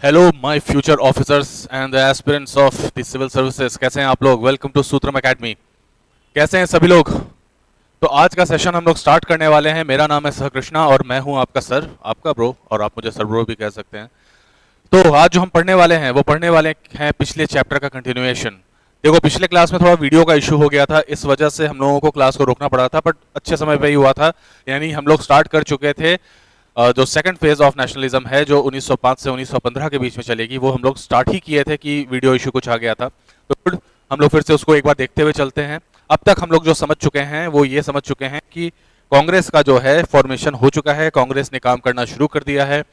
Hello my future officers and the aspirants of the civil services. कैसे हैं आप लोग? Welcome to Sutram academy. कैसे हैं सभी लोग? तो आज का सेशन हम लोग स्टार्ट करने वाले हैं। मेरा नाम है सहकृष्णा और मैं हूं आपका सर, आपका ब्रो, और आप मुझे सर ब्रो भी कह सकते हैं। तो आज जो हम पढ़ने वाले हैं वो पढ़ने वाले हैं पिछले चैप्टर का कंटिन्यूएशन। देखो, पिछले क्लास में थोड़ा वीडियो का इशू हो गया था, इस वजह से हम लोगों को क्लास को रोकना पड़ा था, बट अच्छे समय पे ही हुआ था। यानी हम लोग स्टार्ट कर चुके थे जो सेकंड फेज ऑफ नेशनलिज्म है, जो 1905 से 1915 के बीच में चलेगी, वो हम लोग स्टार्ट ही किए थे कि वीडियो इशू कुछ आ गया था। तो हम लोग फिर से उसको एक बार देखते हुए चलते हैं। अब तक हम लोग जो समझ चुके हैं वो ये समझ चुके हैं कि कांग्रेस का जो है फॉर्मेशन हो चुका है, कांग्रेस ने काम करना शुरू कर दिया है।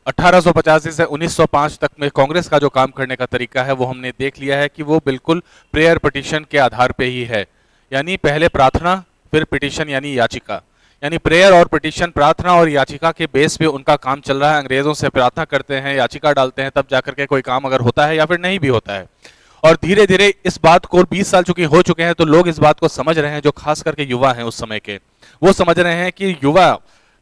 1885 से 1905 तक में कांग्रेस का जो काम करने का तरीका है वो हमने देख लिया है कि वो बिल्कुल प्रेयर पिटीशन के आधार पे ही है। यानी पहले प्रार्थना, फिर पिटीशन यानी याचिका, यानी प्रेयर और पिटीशन, प्रार्थना और याचिका के बेस पे उनका काम चल रहा है। अंग्रेजों से प्रार्थना करते हैं, याचिका डालते हैं, तब जाकर के कोई काम अगर होता है या फिर नहीं भी होता है। और धीरे धीरे इस बात को 20 साल चूंकि हो चुके हैं तो लोग इस बात को समझ रहे हैं, जो खास करके युवा हैं उस समय के, वो समझ रहे हैं कि युवा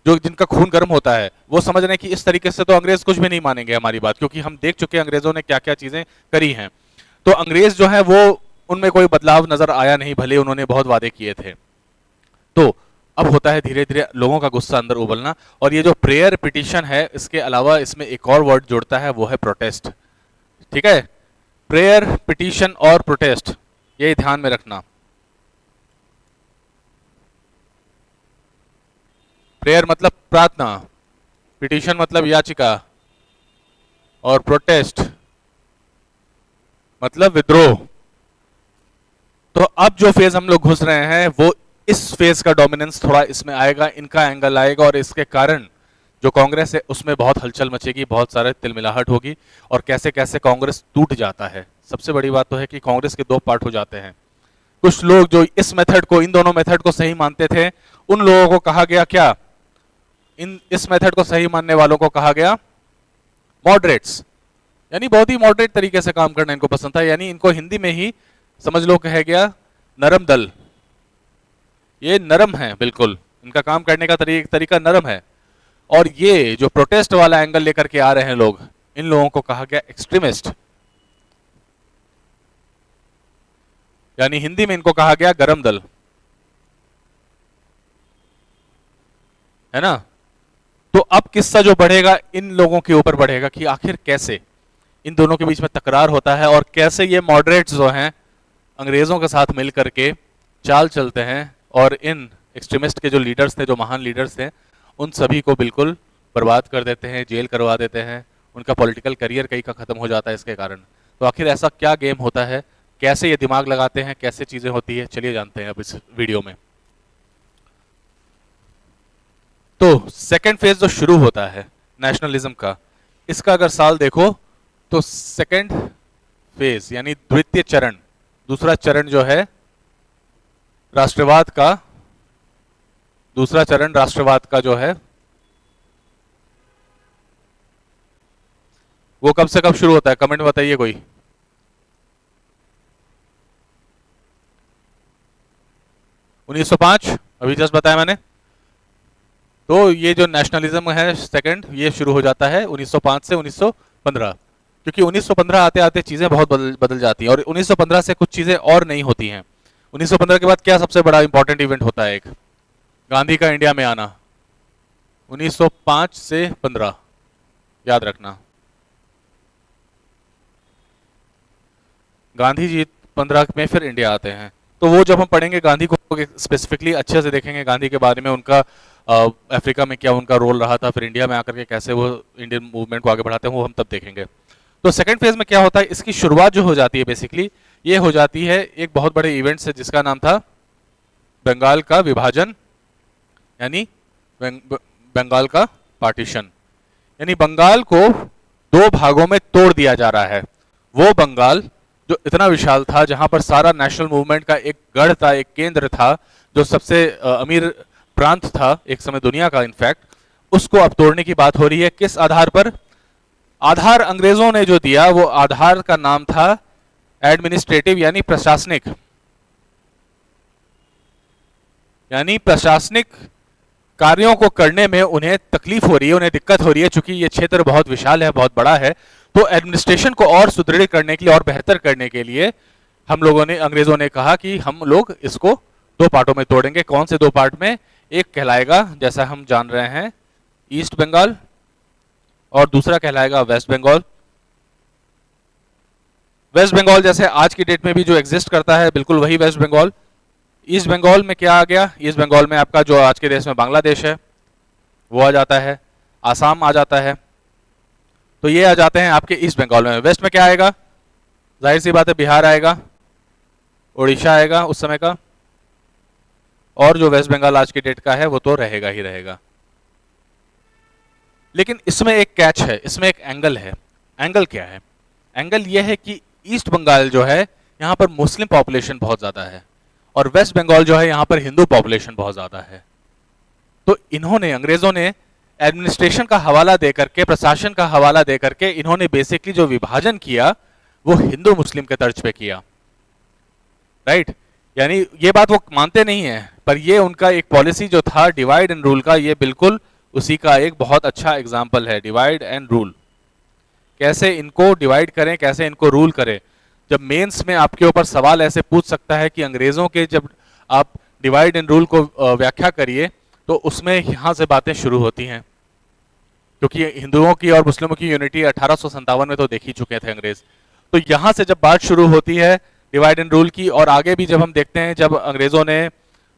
जो जिनका खून गर्म होता है वो समझ रहे हैं कि इस तरीके से तो अंग्रेज कुछ भी नहीं मानेंगे हमारी बात, क्योंकि हम देख चुके हैं अंग्रेजों ने क्या क्या चीजें करी हैं। तो अंग्रेज जो है वो उनमें कोई बदलाव नजर आया नहीं, भले उन्होंने बहुत वादे किए थे। तो अब होता है धीरे धीरे लोगों का गुस्सा अंदर उबलना। और ये जो प्रेयर पिटीशन है, इसके अलावा इसमें एक और वर्ड जुड़ता है, वो है प्रोटेस्ट। ठीक है, प्रेयर, पिटीशन और प्रोटेस्ट, ये ध्यान में रखना। प्रेयर मतलब प्रार्थना, पिटीशन मतलब याचिका, और प्रोटेस्ट मतलब विद्रोह। तो अब जो फेज हम लोग घुस रहे हैं वो इस फेज का डोमिनेंस थोड़ा इसमें आएगा, इनका एंगल आएगा, और इसके कारण जो कांग्रेस है उसमें बहुत हलचल मचेगी, बहुत सारे तिलमिलाहट होगी, और कैसे कैसे कांग्रेस टूट जाता है। सबसे बड़ी बात तो है कि कांग्रेस के दो पार्ट हो जाते हैं। कुछ लोग जो इस मेथड को, इन दोनों मेथड को सही मानते थे, उन लोगों को कहा गया क्या? इस मेथड को सही मानने वालों को कहा गया मॉडरेट्स। यानी बहुत ही मॉडरेट तरीके से काम करना इनको पसंद था, यानी इनको हिंदी में ही समझ लो कहा गया नरम दल। ये नरम है, बिल्कुल इनका काम करने का तरीका नरम है। और ये जो प्रोटेस्ट वाला एंगल लेकर के आ रहे हैं लोग, इन लोगों को कहा गया एक्सट्रीमिस्ट, यानी हिंदी में इनको कहा गया गरम दल, है ना। तो अब किस्सा जो बढ़ेगा इन लोगों के ऊपर बढ़ेगा कि आखिर कैसे इन दोनों के बीच में तकरार होता है, और कैसे ये मॉडरेट्स जो हैं अंग्रेजों के साथ मिल करके चाल चलते हैं और इन एक्सट्रीमिस्ट के जो लीडर्स थे, जो महान लीडर्स थे, उन सभी को बिल्कुल बर्बाद कर देते हैं, जेल करवा देते हैं, उनका पॉलिटिकल करियर कहीं का खत्म हो जाता है इसके कारण। तो आखिर ऐसा क्या गेम होता है, कैसे ये दिमाग लगाते हैं, कैसे चीजें होती है, चलिए जानते हैं अब इस वीडियो में। तो सेकेंड फेज जो शुरू होता है नेशनलिज्म का, इसका अगर साल देखो तो सेकेंड फेज यानी द्वितीय चरण, दूसरा चरण जो है राष्ट्रवाद का, दूसरा चरण राष्ट्रवाद का जो है वो कब से कब शुरू होता है? कमेंट में बताइए कोई। उन्नीस सौ 1905 अभी जस्ट बताया मैंने। तो ये जो नेशनलिज्म है सेकंड, ये शुरू हो जाता है 1905 से 1915, क्योंकि 1915 आते आते चीजें बहुत बदल जाती हैं, और 1915 से कुछ चीजें और नहीं होती हैं। 1915 के बाद क्या सबसे बड़ा इंपॉर्टेंट इवेंट होता है? एक गांधी का इंडिया में आना, 1905 से 15, याद रखना। गांधी जी 15 में फिर इंडिया आते हैं। तो वो जब हम पढ़ेंगे गांधी को स्पेसिफिकली अच्छे से देखेंगे, गांधी के बारे में, उनका अफ्रीका में क्या उनका रोल रहा था, फिर इंडिया में आकर के कैसे वो इंडियन मूवमेंट को आगे बढ़ाते हैं, वो हम तब देखेंगे। तो सेकंड फेज में क्या होता है, इसकी शुरुआत जो हो जाती है बेसिकली ये हो जाती है एक बहुत बड़े इवेंट से जिसका नाम था बंगाल का विभाजन, यानी बंगाल का पार्टीशन। यानी बंगाल को दो भागों में तोड़ दिया जा रहा है। वो बंगाल जो इतना विशाल था, जहां पर सारा नेशनल मूवमेंट का एक गढ़ था, एक केंद्र था, जो सबसे अमीर प्रांत था एक समय दुनिया का, इनफैक्ट उसको अब तोड़ने की बात हो रही है। किस आधार पर? आधार अंग्रेजों ने जो दिया, वो आधार का नाम था एडमिनिस्ट्रेटिव, यानी प्रशासनिक, यानी प्रशासनिक कार्यों को करने में उन्हें तकलीफ हो रही है, उन्हें दिक्कत हो रही है, चूंकि ये क्षेत्र बहुत विशाल है, बहुत बड़ा है। तो एडमिनिस्ट्रेशन को और सुदृढ़ करने के लिए और बेहतर करने के लिए हम लोगों ने, अंग्रेजों ने कहा कि हम लोग इसको दो पार्टों में तोड़ेंगे। कौन से दो पार्ट में? एक कहलाएगा, जैसा हम जान रहे हैं, ईस्ट बंगाल, और दूसरा कहलाएगा वेस्ट बंगाल। वेस्ट बंगाल जैसे आज की डेट में भी जो एग्जिस्ट करता है, बिल्कुल वही वेस्ट बंगाल। ईस्ट बंगाल में क्या आ गया? ईस्ट बंगाल में आपका जो आज के देश में बांग्लादेश है वो आ जाता है, आसाम आ जाता है, तो ये आ जाते हैं आपके ईस्ट बंगाल में। वेस्ट में क्या आएगा? जाहिर सी बात है बिहार आएगा, उड़ीसा आएगा उस समय का, और जो वेस्ट बंगाल आज की डेट का है वो तो रहेगा ही रहेगा। लेकिन इसमें एक कैच है, इसमें एक एंगल है। एंगल क्या है? एंगल ये है कि ईस्ट बंगाल जो है यहाँ पर मुस्लिम पॉपुलेशन बहुत ज्यादा है, और वेस्ट बंगाल जो है यहाँ पर हिंदू पॉपुलेशन बहुत ज्यादा है। तो इन्होंने, अंग्रेजों ने एडमिनिस्ट्रेशन का हवाला देकर के, प्रशासन का हवाला देकर के, इन्होंने बेसिकली जो विभाजन किया वो हिंदू मुस्लिम के तर्ज पे किया, राइट? यानी ये बात वो मानते नहीं है, पर ये उनका एक पॉलिसी जो था डिवाइड एंड रूल का, ये बिल्कुल उसी का एक बहुत अच्छा एग्जाम्पल है। डिवाइड एंड रूल, कैसे इनको डिवाइड करें, कैसे इनको रूल करें। जब मेंस में आपके ऊपर सवाल ऐसे पूछ सकता है कि अंग्रेजों के जब आप डिवाइड एंड रूल को व्याख्या करिए, तो उसमें यहां से बातें शुरू होती हैं, क्योंकि हिंदुओं की और मुस्लिमों की यूनिटी 1857 में तो देख ही चुके थे अंग्रेज। तो यहां से जब बात शुरू होती है डिवाइड एंड रूल की, और आगे भी जब हम देखते हैं, जब अंग्रेजों ने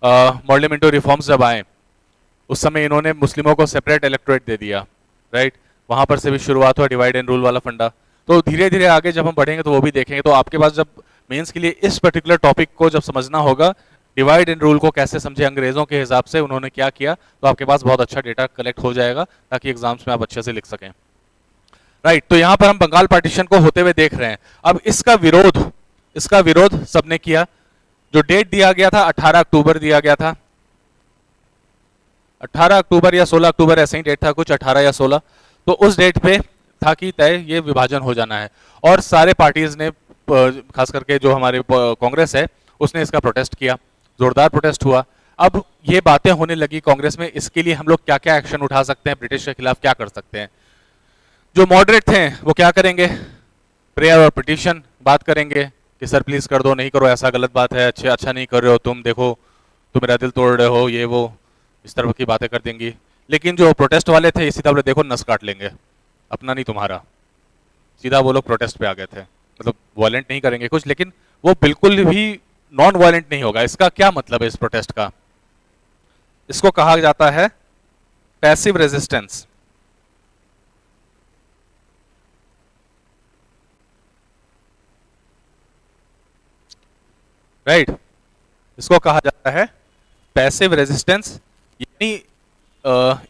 पार्लियामेंटरी रिफॉर्म्स जब आए, उस समय इन्होंने मुस्लिमों को सेपरेट इलेक्टोरेट दे दिया, राइट? वहां पर से भी शुरुआत हुआ डिवाइड एंड रूल वाला फंडा। तो धीरे धीरे आगे जब हम बढ़ेंगे तो वो भी देखेंगे। तो आपके पास जब मेंस के लिए इस पर्टिकुलर टॉपिक को जब समझना होगा, डिवाइड एंड रूल को कैसे समझे अंग्रेजों के हिसाब से, उन्होंने क्या किया, तो आपके पास बहुत अच्छा डेटा कलेक्ट हो जाएगा, ताकि एग्जाम्स में आप अच्छे से लिख सकें, राइट? तो यहां पर हम बंगाल पार्टीशन को होते हुए देख रहे हैं। अब इसका विरोध सबने किया। जो डेट दिया गया था 18 अक्टूबर दिया गया था, 18 अक्टूबर या 16 अक्टूबर, ऐसे ही डेट था कुछ, 18 या 16। तो उस डेट पे था कि तय ये विभाजन हो जाना है, और सारे पार्टीज ने, खास करके जो हमारे कांग्रेस है, उसने इसका प्रोटेस्ट किया, जोरदार प्रोटेस्ट हुआ। अब ये बातें होने लगी कांग्रेस में, इसके लिए हम लोग क्या क्या एक्शन उठा सकते हैं, ब्रिटिश के खिलाफ क्या कर सकते हैं। जो मॉडरेट थे वो क्या करेंगे? प्रेयर और पिटीशन बात करेंगे कि सर प्लीज कर दो, नहीं करो, ऐसा गलत बात है, अच्छा नहीं कर रहे हो तुम, देखो तुम मेरा दिल तोड़ रहे हो, ये वो, इस तरह की बातें कर देंगी। लेकिन जो प्रोटेस्ट वाले थे, सीधा बोले देखो नस काट लेंगे, अपना नहीं तुम्हारा। सीधा वो लोग प्रोटेस्ट पे आ गए थे, मतलब वायलेंट नहीं करेंगे कुछ, लेकिन वो बिल्कुल भी नॉन वायलेंट नहीं होगा। इसका क्या मतलब है इस प्रोटेस्ट का? इसको कहा जाता है पैसिव रेजिस्टेंस, राइट? इसको कहा जाता है पैसिव रेजिस्टेंस, यानी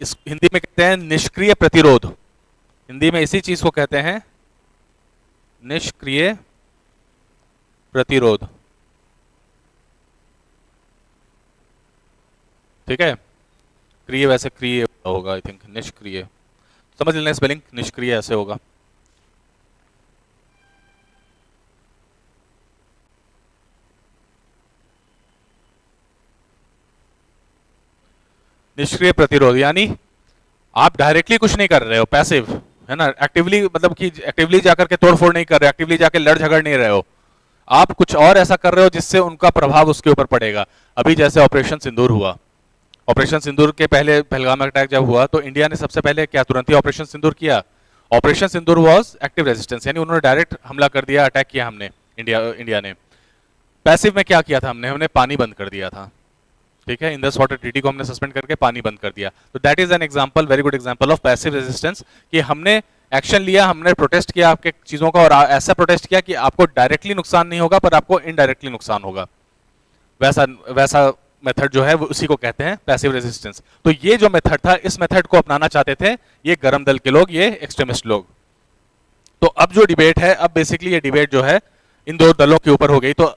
इस हिंदी में कहते हैं निष्क्रिय प्रतिरोध। हिंदी में इसी चीज को कहते हैं निष्क्रिय प्रतिरोध, ठीक है? क्रिय वैसे क्रिय होगा, आई थिंक निष्क्रिय, समझ लेना स्पेलिंग, निष्क्रिय ऐसे होगा। निष्क्रिय प्रतिरोध यानी आप डायरेक्टली कुछ नहीं कर रहे हो, पैसिव है ना, एक्टिवली, मतलब कि एक्टिवली जाकर के तोड़फोड़ नहीं कर रहे, एक्टिवली जाकर लड़ झगड़ नहीं रहे हो, आप कुछ और ऐसा कर रहे हो जिससे उनका प्रभाव उसके ऊपर पड़ेगा। अभी जैसे ऑपरेशन सिंदूर हुआ, ऑपरेशन सिंदूर के पहले पहलगाम अटैक जब हुआ, तो इंडिया ने सबसे पहले क्या तुरंत ही ऑपरेशन सिंदूर किया? Operation Sindoor was active resistance, यानी उन्होंने डायरेक्ट हमला कर दिया, अटैक किया हमने, इंडिया ने। पैसिव में क्या किया था हमने पानी बंद कर दिया था, ठीक है? इंडस वाटर ट्रीटी को हमने सस्पेंड करके पानी बंद कर दिया। तो that is an example, very good example of passive resistance, कि हमने एक्शन लिया, हमने प्रोटेस्ट किया आपके चीजों का, और ऐसा प्रोटेस्ट किया कि आपको डायरेक्टली नुकसान नहीं होगा पर आपको इनडायरेक्टली नुकसान होगा। वैसा मेथड जो है वो उसी को कहते हैं पैसिव रेजिस्टेंस। तो ये जो मेथड था, इस मेथड को अपनाना चाहते थे ये गरम दल के लोग, ये एक्सट्रीमिस्ट लोग। तो अब जो डिबेट है, अब बेसिकली ये डिबेट जो है इन दो दलों के ऊपर हो गई। तो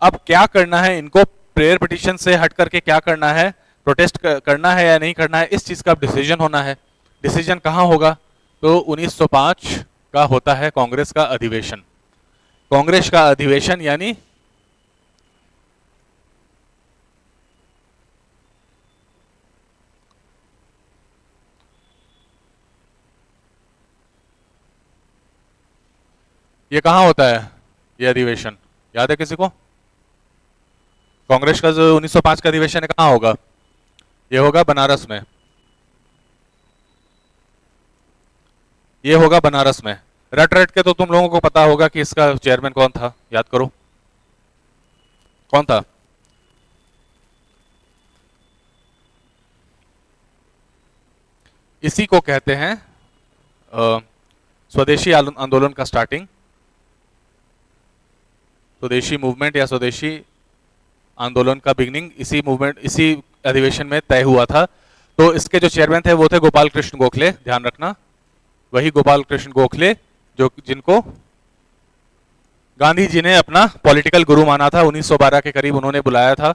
अब क्या करना है इनको? प्रेयर पिटीशन से हट करके क्या करना है? प्रोटेस्ट करना है या नहीं करना है, इस चीज का अब डिसीजन होना है। डिसीजन कहाँ होगा? तो 1905 का होता है कांग्रेस का अधिवेशन। कांग्रेस का अधिवेशन यानी ये कहाँ होता है ये अधिवेशन, याद है किसी को? कांग्रेस का जो 1905 का अधिवेशन है कहाँ होगा? ये होगा बनारस में, ये होगा बनारस में। रट रट के तो तुम लोगों को पता होगा कि इसका चेयरमैन कौन था, याद करो कौन था। इसी को कहते हैं स्वदेशी आंदोलन का स्टार्टिंग, स्वदेशी मूवमेंट या स्वदेशी आंदोलन का बिगनिंग इसी मूवमेंट, इसी अधिवेशन में तय हुआ था। तो इसके जो चेयरमैन थे वो थे गोपाल कृष्ण गोखले, ध्यान रखना, वही गोपाल कृष्ण गोखले जो जिनको गांधी जी ने अपना पॉलिटिकल गुरु माना था। 1912 के करीब उन्होंने बुलाया था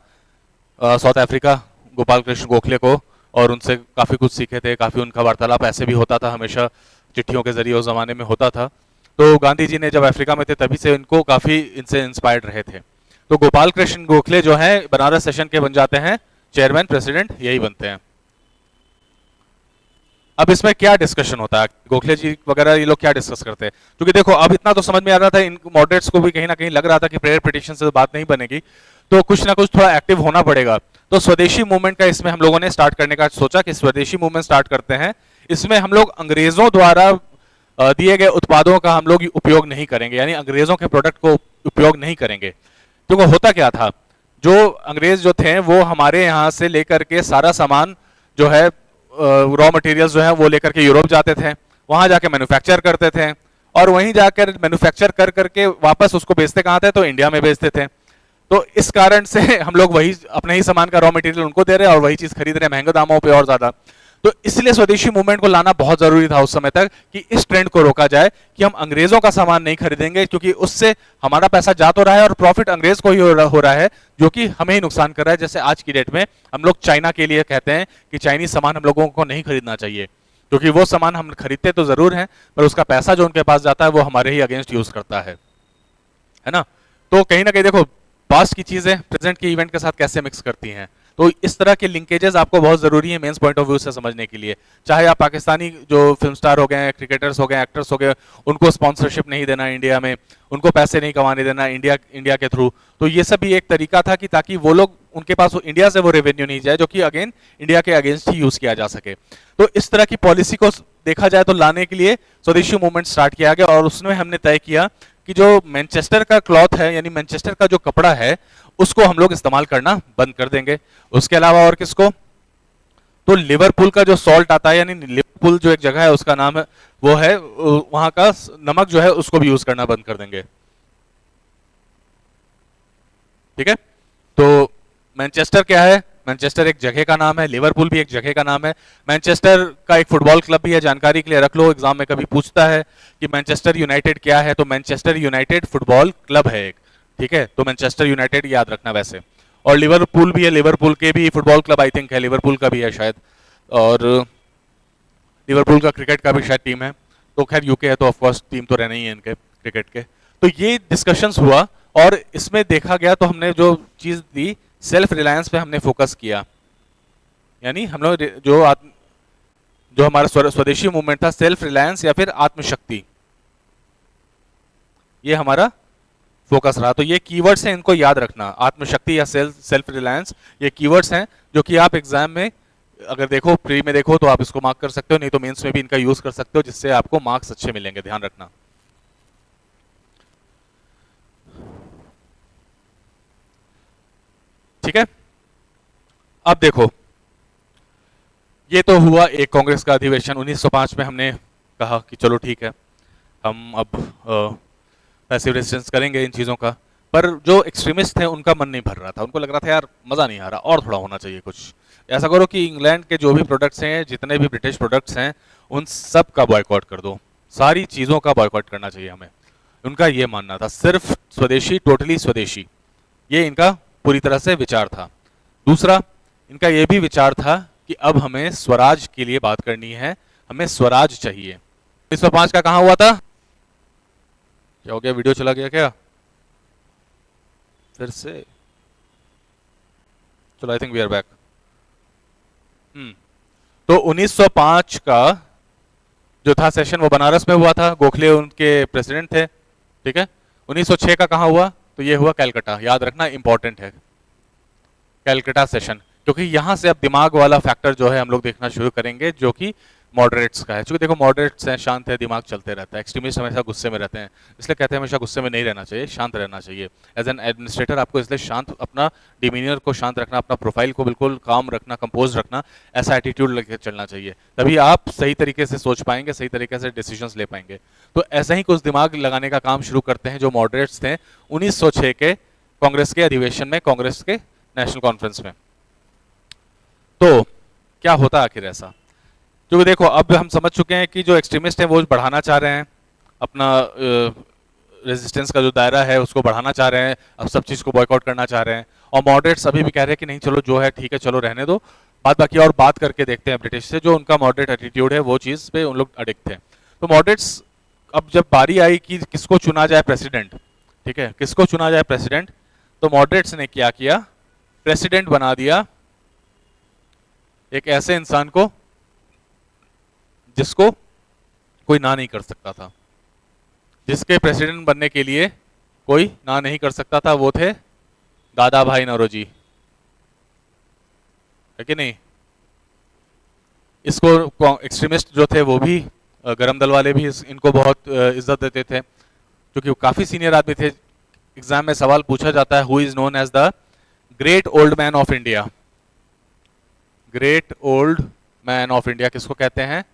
साउथ अफ्रीका गोपाल कृष्ण गोखले को, और उनसे काफी कुछ सीखे थे, काफी उनका वार्तालाप ऐसे भी होता था, हमेशा चिट्ठियों के जरिए उस जमाने में होता था। तो गांधी जी ने जब अफ्रीका में थे तभी से इनको काफी इनसे इंस्पायर्ड रहे थे। तो गोपाल कृष्ण गोखले जो है बनारस सेशन के बन जाते हैं चेयरमैन, प्रेसिडेंट यही बनते हैं। अब इसमें क्या डिस्कशन होता है, गोखले जी वगैरह ये लोग क्या डिस्कस करते हैं? क्योंकि देखो अब इतना तो समझ में आ रहा था, इन मॉडरेट्स को भी कहीं ना कहीं लग रहा था कि प्रेयर पिटीशन से बात नहीं बनेगी, तो कुछ ना कुछ थोड़ा एक्टिव होना पड़ेगा। तो स्वदेशी मूवमेंट का इसमें हम लोगों ने स्टार्ट करने का सोचा कि स्वदेशी मूवमेंट स्टार्ट करते हैं। इसमें हम लोग अंग्रेजों द्वारा दिए गए उत्पादों का हम लोग उपयोग नहीं करेंगे, यानी अंग्रेजों के प्रोडक्ट को उपयोग नहीं करेंगे। क्योंकि होता क्या था, जो अंग्रेज जो थे वो हमारे यहाँ से लेकर के सारा सामान जो है रॉ मटेरियल्स जो है वो लेकर के यूरोप जाते थे, वहां जाके मैन्युफैक्चर करते थे, और वहीं जाकर मैन्युफैक्चर कर करके वापस उसको बेचते कहाँ थे? तो इंडिया में बेचते थे। तो इस कारण से हम लोग वही अपने ही सामान का रॉ मटेरियल उनको दे रहे हैं और वही चीज खरीद रहे हैं महंगे दामों पे और ज्यादा। तो इसलिए स्वदेशी मूवमेंट को लाना बहुत जरूरी था उस समय तक कि इस ट्रेंड को रोका जाए कि हम अंग्रेजों का सामान नहीं खरीदेंगे, क्योंकि उससे हमारा पैसा जा तो रहा है और प्रॉफिट अंग्रेज को ही हो रहा है, जो कि हमें ही नुकसान कर रहा है। जैसे आज की डेट में हम लोग चाइना के लिए कहते हैं कि चाइनीज सामान हम लोगों को नहीं खरीदना चाहिए, क्योंकि वो सामान हम खरीदते तो जरूर हैं पर उसका पैसा जो उनके पास जाता है वो हमारे ही अगेंस्ट यूज करता है ना। तो कहीं ना कहीं देखो पास्ट की चीजें प्रेजेंट के इवेंट के साथ कैसे मिक्स करती हैं। तो इस तरह के लिंकेजेस आपको बहुत जरूरी है मेंस पॉइंट ऑफ व्यू से समझने के लिए। चाहे आप पाकिस्तानी जो फिल्म स्टार हो गए, क्रिकेटर्स हो गए, एक्टर्स हो गए, उनको स्पॉन्सरशिप नहीं देना इंडिया में, उनको पैसे नहीं कमाने देना इंडिया के थ्रू, तो ये सब भी एक तरीका था कि ताकि वो लोग उनके पास इंडिया से वो रेवेन्यू नहीं जाए जो कि अगेन इंडिया के अगेंस्ट ही यूज किया जा सके। तो इस तरह की पॉलिसी को देखा जाए तो लाने के लिए स्वदेशी मूवमेंट स्टार्ट किया गया, और उसमें हमने तय किया कि जो मैनचेस्टर का क्लॉथ है, यानी मैनचेस्टर का जो कपड़ा है, उसको हम लोग इस्तेमाल करना बंद कर देंगे। उसके अलावा और किसको? तो लिवरपूल का जो सॉल्ट आता है, यानी लिवरपूल जो एक जगह है उसका नाम है वो है, वहां का नमक जो है उसको भी यूज करना बंद कर देंगे। ठीक है, तो मैनचेस्टर क्या है? मैनचेस्टर एक जगह का नाम है, लिवरपूल भी एक जगह का नाम है। मैनचेस्टर का एक फुटबॉल क्लब भी है, जानकारी के लिए रख लो, एग्जाम में कभी पूछता है कि मैनचेस्टर यूनाइटेड क्या है, तो मैनचेस्टर यूनाइटेड फुटबॉल क्लब है एक। ठीक है, तो मैनचेस्टर यूनाइटेड याद रखना वैसे। और लिवरपूल भी है, लिवरपूल के भी फुटबॉल क्लब आई थिंक है, लिवरपूल का भी है शायद, और लिवरपूल का क्रिकेट का भी शायद टीम है। तो खैर यूके है तो ऑफकोर्स टीम तो रहना ही है इनके क्रिकेट के। तो ये डिस्कशंस हुआ और इसमें देखा गया तो हमने जो चीज दी सेल्फ रिलायंस पे हमने फोकस किया, यानी हम लोग जो हमारा स्वदेशी मूवमेंट था, सेल्फ रिलायंस या फिर आत्मशक्ति, ये हमारा फोकस रहा। तो ये कीवर्ड्स हैं, इनको याद रखना, आत्मशक्ति या सेल्फ रिलायंस, ये कीवर्ड्स हैं जो कि आप एग्जाम में अगर देखो, प्री में देखो तो आप इसको मार्क कर सकते हो, नहीं तो मेंस में भी इनका यूज कर सकते हो, जिससे आपको मार्क्स अच्छे मिलेंगे, ध्यान रखना। ठीक है, अब देखो ये तो हुआ एक कांग्रेस का अधिवेशन 1905 में। हमने कहा कि चलो ठीक है, हम अब पैसिव रेजिस्टेंस करेंगे इन चीज़ों का, पर जो एक्सट्रीमिस्ट थे उनका मन नहीं भर रहा था, उनको लग रहा था यार मज़ा नहीं आ रहा, और थोड़ा होना चाहिए कुछ। ऐसा करो कि इंग्लैंड के जो भी प्रोडक्ट्स हैं, जितने भी ब्रिटिश प्रोडक्ट्स हैं, उन सब का बॉयकॉट कर दो, सारी चीज़ों का बॉयकॉट करना चाहिए हमें। उनका ये मानना था, सिर्फ स्वदेशी, टोटली स्वदेशी, ये इनका पूरी तरह से विचार था। दूसरा इनका ये भी विचार था कि अब हमें स्वराज के लिए बात करनी है, हमें स्वराज चाहिए। 1905 का कहाँ हुआ था? क्या हो गया, वीडियो चला गया क्या फिर से? चलो, I think we are back. तो 1905 का जो था सेशन वो बनारस में हुआ था, गोखले उनके प्रेसिडेंट थे। ठीक है। 1906 का कहाँ हुआ? तो ये हुआ कैलकाटा, याद रखना, इंपॉर्टेंट है कैलकाटा सेशन, क्योंकि यहां से अब दिमाग वाला फैक्टर जो है हम लोग देखना शुरू करेंगे, जो कि मॉडरेट्स का है। क्योंकि देखो मॉडरेट्स हैं, शांत है, दिमाग चलते रहता है। एक्सट्रीमिस्ट हमेशा गुस्से में रहते हैं, इसलिए कहते हैं हमेशा गुस्से में नहीं रहना चाहिए, शांत रहना चाहिए। एज एन एडमिनिस्ट्रेटर आपको इसलिए शांत, अपना डिमीनियर को शांत रखना, अपना प्रोफाइल को बिल्कुल काम रखना, कंपोज रखना, ऐसा एटीट्यूड लेकर चलना चाहिए, तभी आप सही तरीके से सोच पाएंगे, सही तरीके से डिसीजंस ले पाएंगे। तो ऐसा ही कुछ दिमाग लगाने का काम शुरू करते हैं जो मॉडरेट्स थे 1906 के कांग्रेस के अधिवेशन में, कांग्रेस के नेशनल कॉन्फ्रेंस में। तो क्या होता आखिर ऐसा? क्योंकि देखो अब हम समझ चुके हैं कि जो एक्सट्रीमिस्ट हैं वो बढ़ाना चाह रहे हैं अपना रेजिस्टेंस का जो दायरा है उसको बढ़ाना चाह रहे हैं, अब सब चीज़ को बॉयकॉट करना चाह रहे हैं। और मॉडरेट्स अभी भी कह रहे हैं कि नहीं चलो जो है ठीक है, चलो रहने दो, बात बाकी और बात करके देखते हैं ब्रिटिश से। जो उनका मॉडरेट एटीट्यूड है वो चीज़ पे उन लोग अडिक्ट थे। तो मॉडरेट्स, अब जब बारी आई कि किसको चुना जाए प्रेसिडेंट, ठीक है, किसको चुना जाए प्रेसिडेंट, तो मॉडरेट्स ने क्या किया, प्रेसिडेंट बना दिया एक ऐसे इंसान को जिसको कोई ना नहीं कर सकता था, जिसके प्रेसिडेंट बनने के लिए कोई ना नहीं कर सकता था। वो थे दादा भाई नौरोजी, है कि नहीं? इसको एक्सट्रीमिस्ट जो थे वो भी, गरम दल वाले भी इनको बहुत इज्जत देते थे, क्योंकि वो काफी सीनियर आदमी थे। एग्जाम में सवाल पूछा जाता है, who is known as the great old man of India? Great old man of India किसको कहते हैं?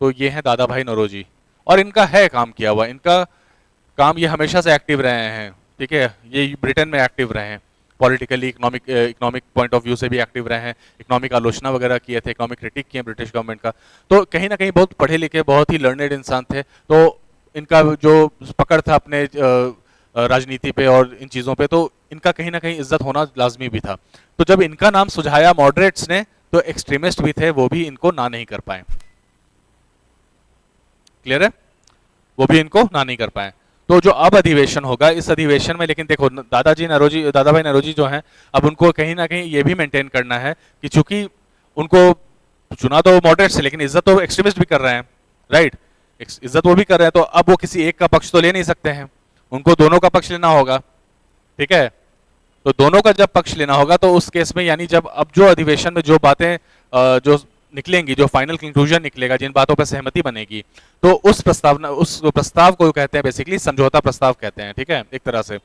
तो ये हैं दादा भाई नौरोजी। और इनका है काम किया हुआ, इनका काम, ये हमेशा से एक्टिव रहे हैं, ठीक है, ये ब्रिटेन में एक्टिव रहे हैं, politically, economic point of view से भी एक्टिव रहे हैं, इकोनॉमिक आलोचना वगैरह किए थे, इकोनॉमिक क्रिटिक किए ब्रिटिश गवर्नमेंट का। तो कहीं ना कहीं बहुत पढ़े लिखे, बहुत ही लर्नेड इंसान थे। तो इनका जो पकड़ था अपने राजनीति पे और इन चीज़ों पे, तो इनका कहीं ना कहीं इज्जत होना लाजमी भी था। तो जब इनका नाम सुझाया मॉडरेट्स ने, तो एक्सट्रीमिस्ट भी थे, वो भी इनको ना नहीं कर पाए। क्लियर है? वो भी इनको ना नहीं कर पाए। तो जो अब अधिवेशन होगा, इस अधिवेशन में, लेकिन देखो दादा भाई नौरोजी जो हैं, अब उनको कहीं ना कहीं ये भी मेंटेन करना है कि चूंकि उनको चुना तो मॉडरेट से, लेकिन इज्जत तो एक्सट्रीमिस्ट भी कर रहे हैं, राइट? इज्जत वो भी कर रहे हैं, तो अब वो किसी एक का पक्ष तो ले नहीं सकते हैं, उनको दोनों का पक्ष लेना होगा, ठीक है? तो दोनों का जब पक्ष लेना होगा, तो उस केस में, यानी जब अब जो अधिवेशन में जो बातें जो निकलेंगी, जो फाइनल कंक्लूजन निकलेगा, जिन बातों पर सहमति बनेगी, तो उस प्रस्ताव को कहते हैं बेसिकली समझौता प्रस्ताव कहते हैं, ठीक है, एक तरह से।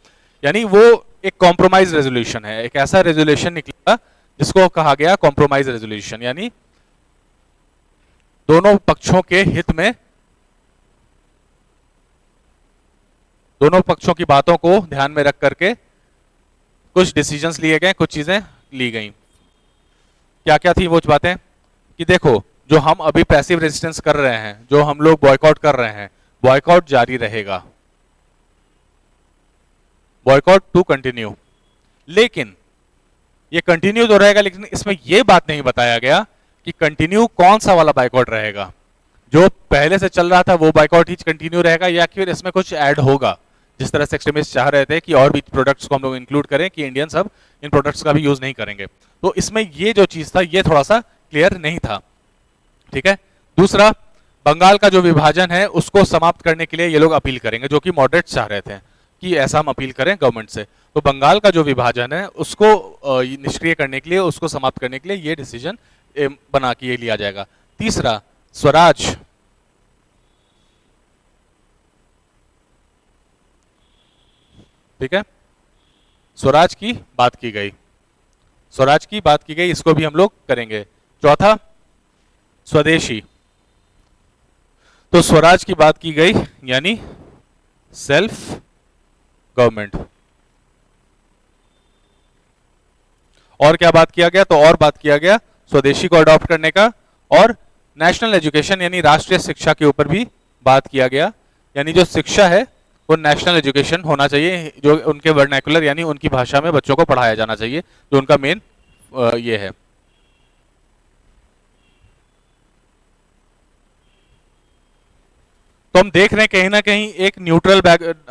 यानी वो एक कॉम्प्रोमाइज रेजोल्यूशन है, एक ऐसा रेजोल्यूशन निकलेगा जिसको कहा गया कॉम्प्रोमाइज रेजोल्यूशन, यानी दोनों पक्षों के हित में, दोनों पक्षों की बातों को ध्यान में रख करके कुछ डिसीजंस लिए गए, कुछ चीजें ली गई। क्या क्या थी वो बातें? कि देखो, जो हम अभी पैसिव रेजिस्टेंस कर रहे हैं, जो हम लोग बॉयकॉट कर रहे हैं, बॉयकॉट जारी रहेगा, बॉयकॉट टू कंटिन्यू। लेकिन ये कंटिन्यू तो रहेगा, लेकिन इसमें यह बात नहीं बताया गया कि कंटिन्यू कौन सा वाला बॉयकॉट रहेगा। जो पहले से चल रहा था वो बॉयकॉट ही कंटिन्यू रहेगा, या फिर इसमें कुछ ऐड होगा, जिस तरह से एक्सट्रीमिस्ट चाह रहे थे कि और भी प्रोडक्ट्स को हम लोग इंक्लूड करें, कि इंडियंस अब इन प्रोडक्ट्स का भी यूज नहीं करेंगे। तो इसमें ये जो चीज था, ये थोड़ा सा क्लियर नहीं था, ठीक है। दूसरा, बंगाल का जो विभाजन है उसको समाप्त करने के लिए ये लोग अपील करेंगे, जो कि मॉडरेट चाह रहे थे कि ऐसा हम अपील करें गवर्नमेंट से। तो बंगाल का जो विभाजन है उसको निष्क्रिय करने के लिए, उसको समाप्त करने के लिए ये डिसीजन बना के लिया जाएगा। तीसरा, स्वराज, ठीक है, स्वराज की बात की गई, स्वराज की बात की गई, इसको भी हम लोग करेंगे। चौथा, स्वदेशी, तो स्वराज की बात की गई, यानी सेल्फ गवर्नमेंट। और क्या बात किया गया? तो और बात किया गया स्वदेशी को अडॉप्ट करने का, और नेशनल एजुकेशन यानी राष्ट्रीय शिक्षा के ऊपर भी बात किया गया। यानी जो शिक्षा है वो नेशनल एजुकेशन होना चाहिए, जो उनके वर्नाकुलर यानी उनकी भाषा में बच्चों को पढ़ाया जाना चाहिए, जो उनका मेन ये है। तो हम देख रहे हैं कहीं ना कहीं एक न्यूट्रल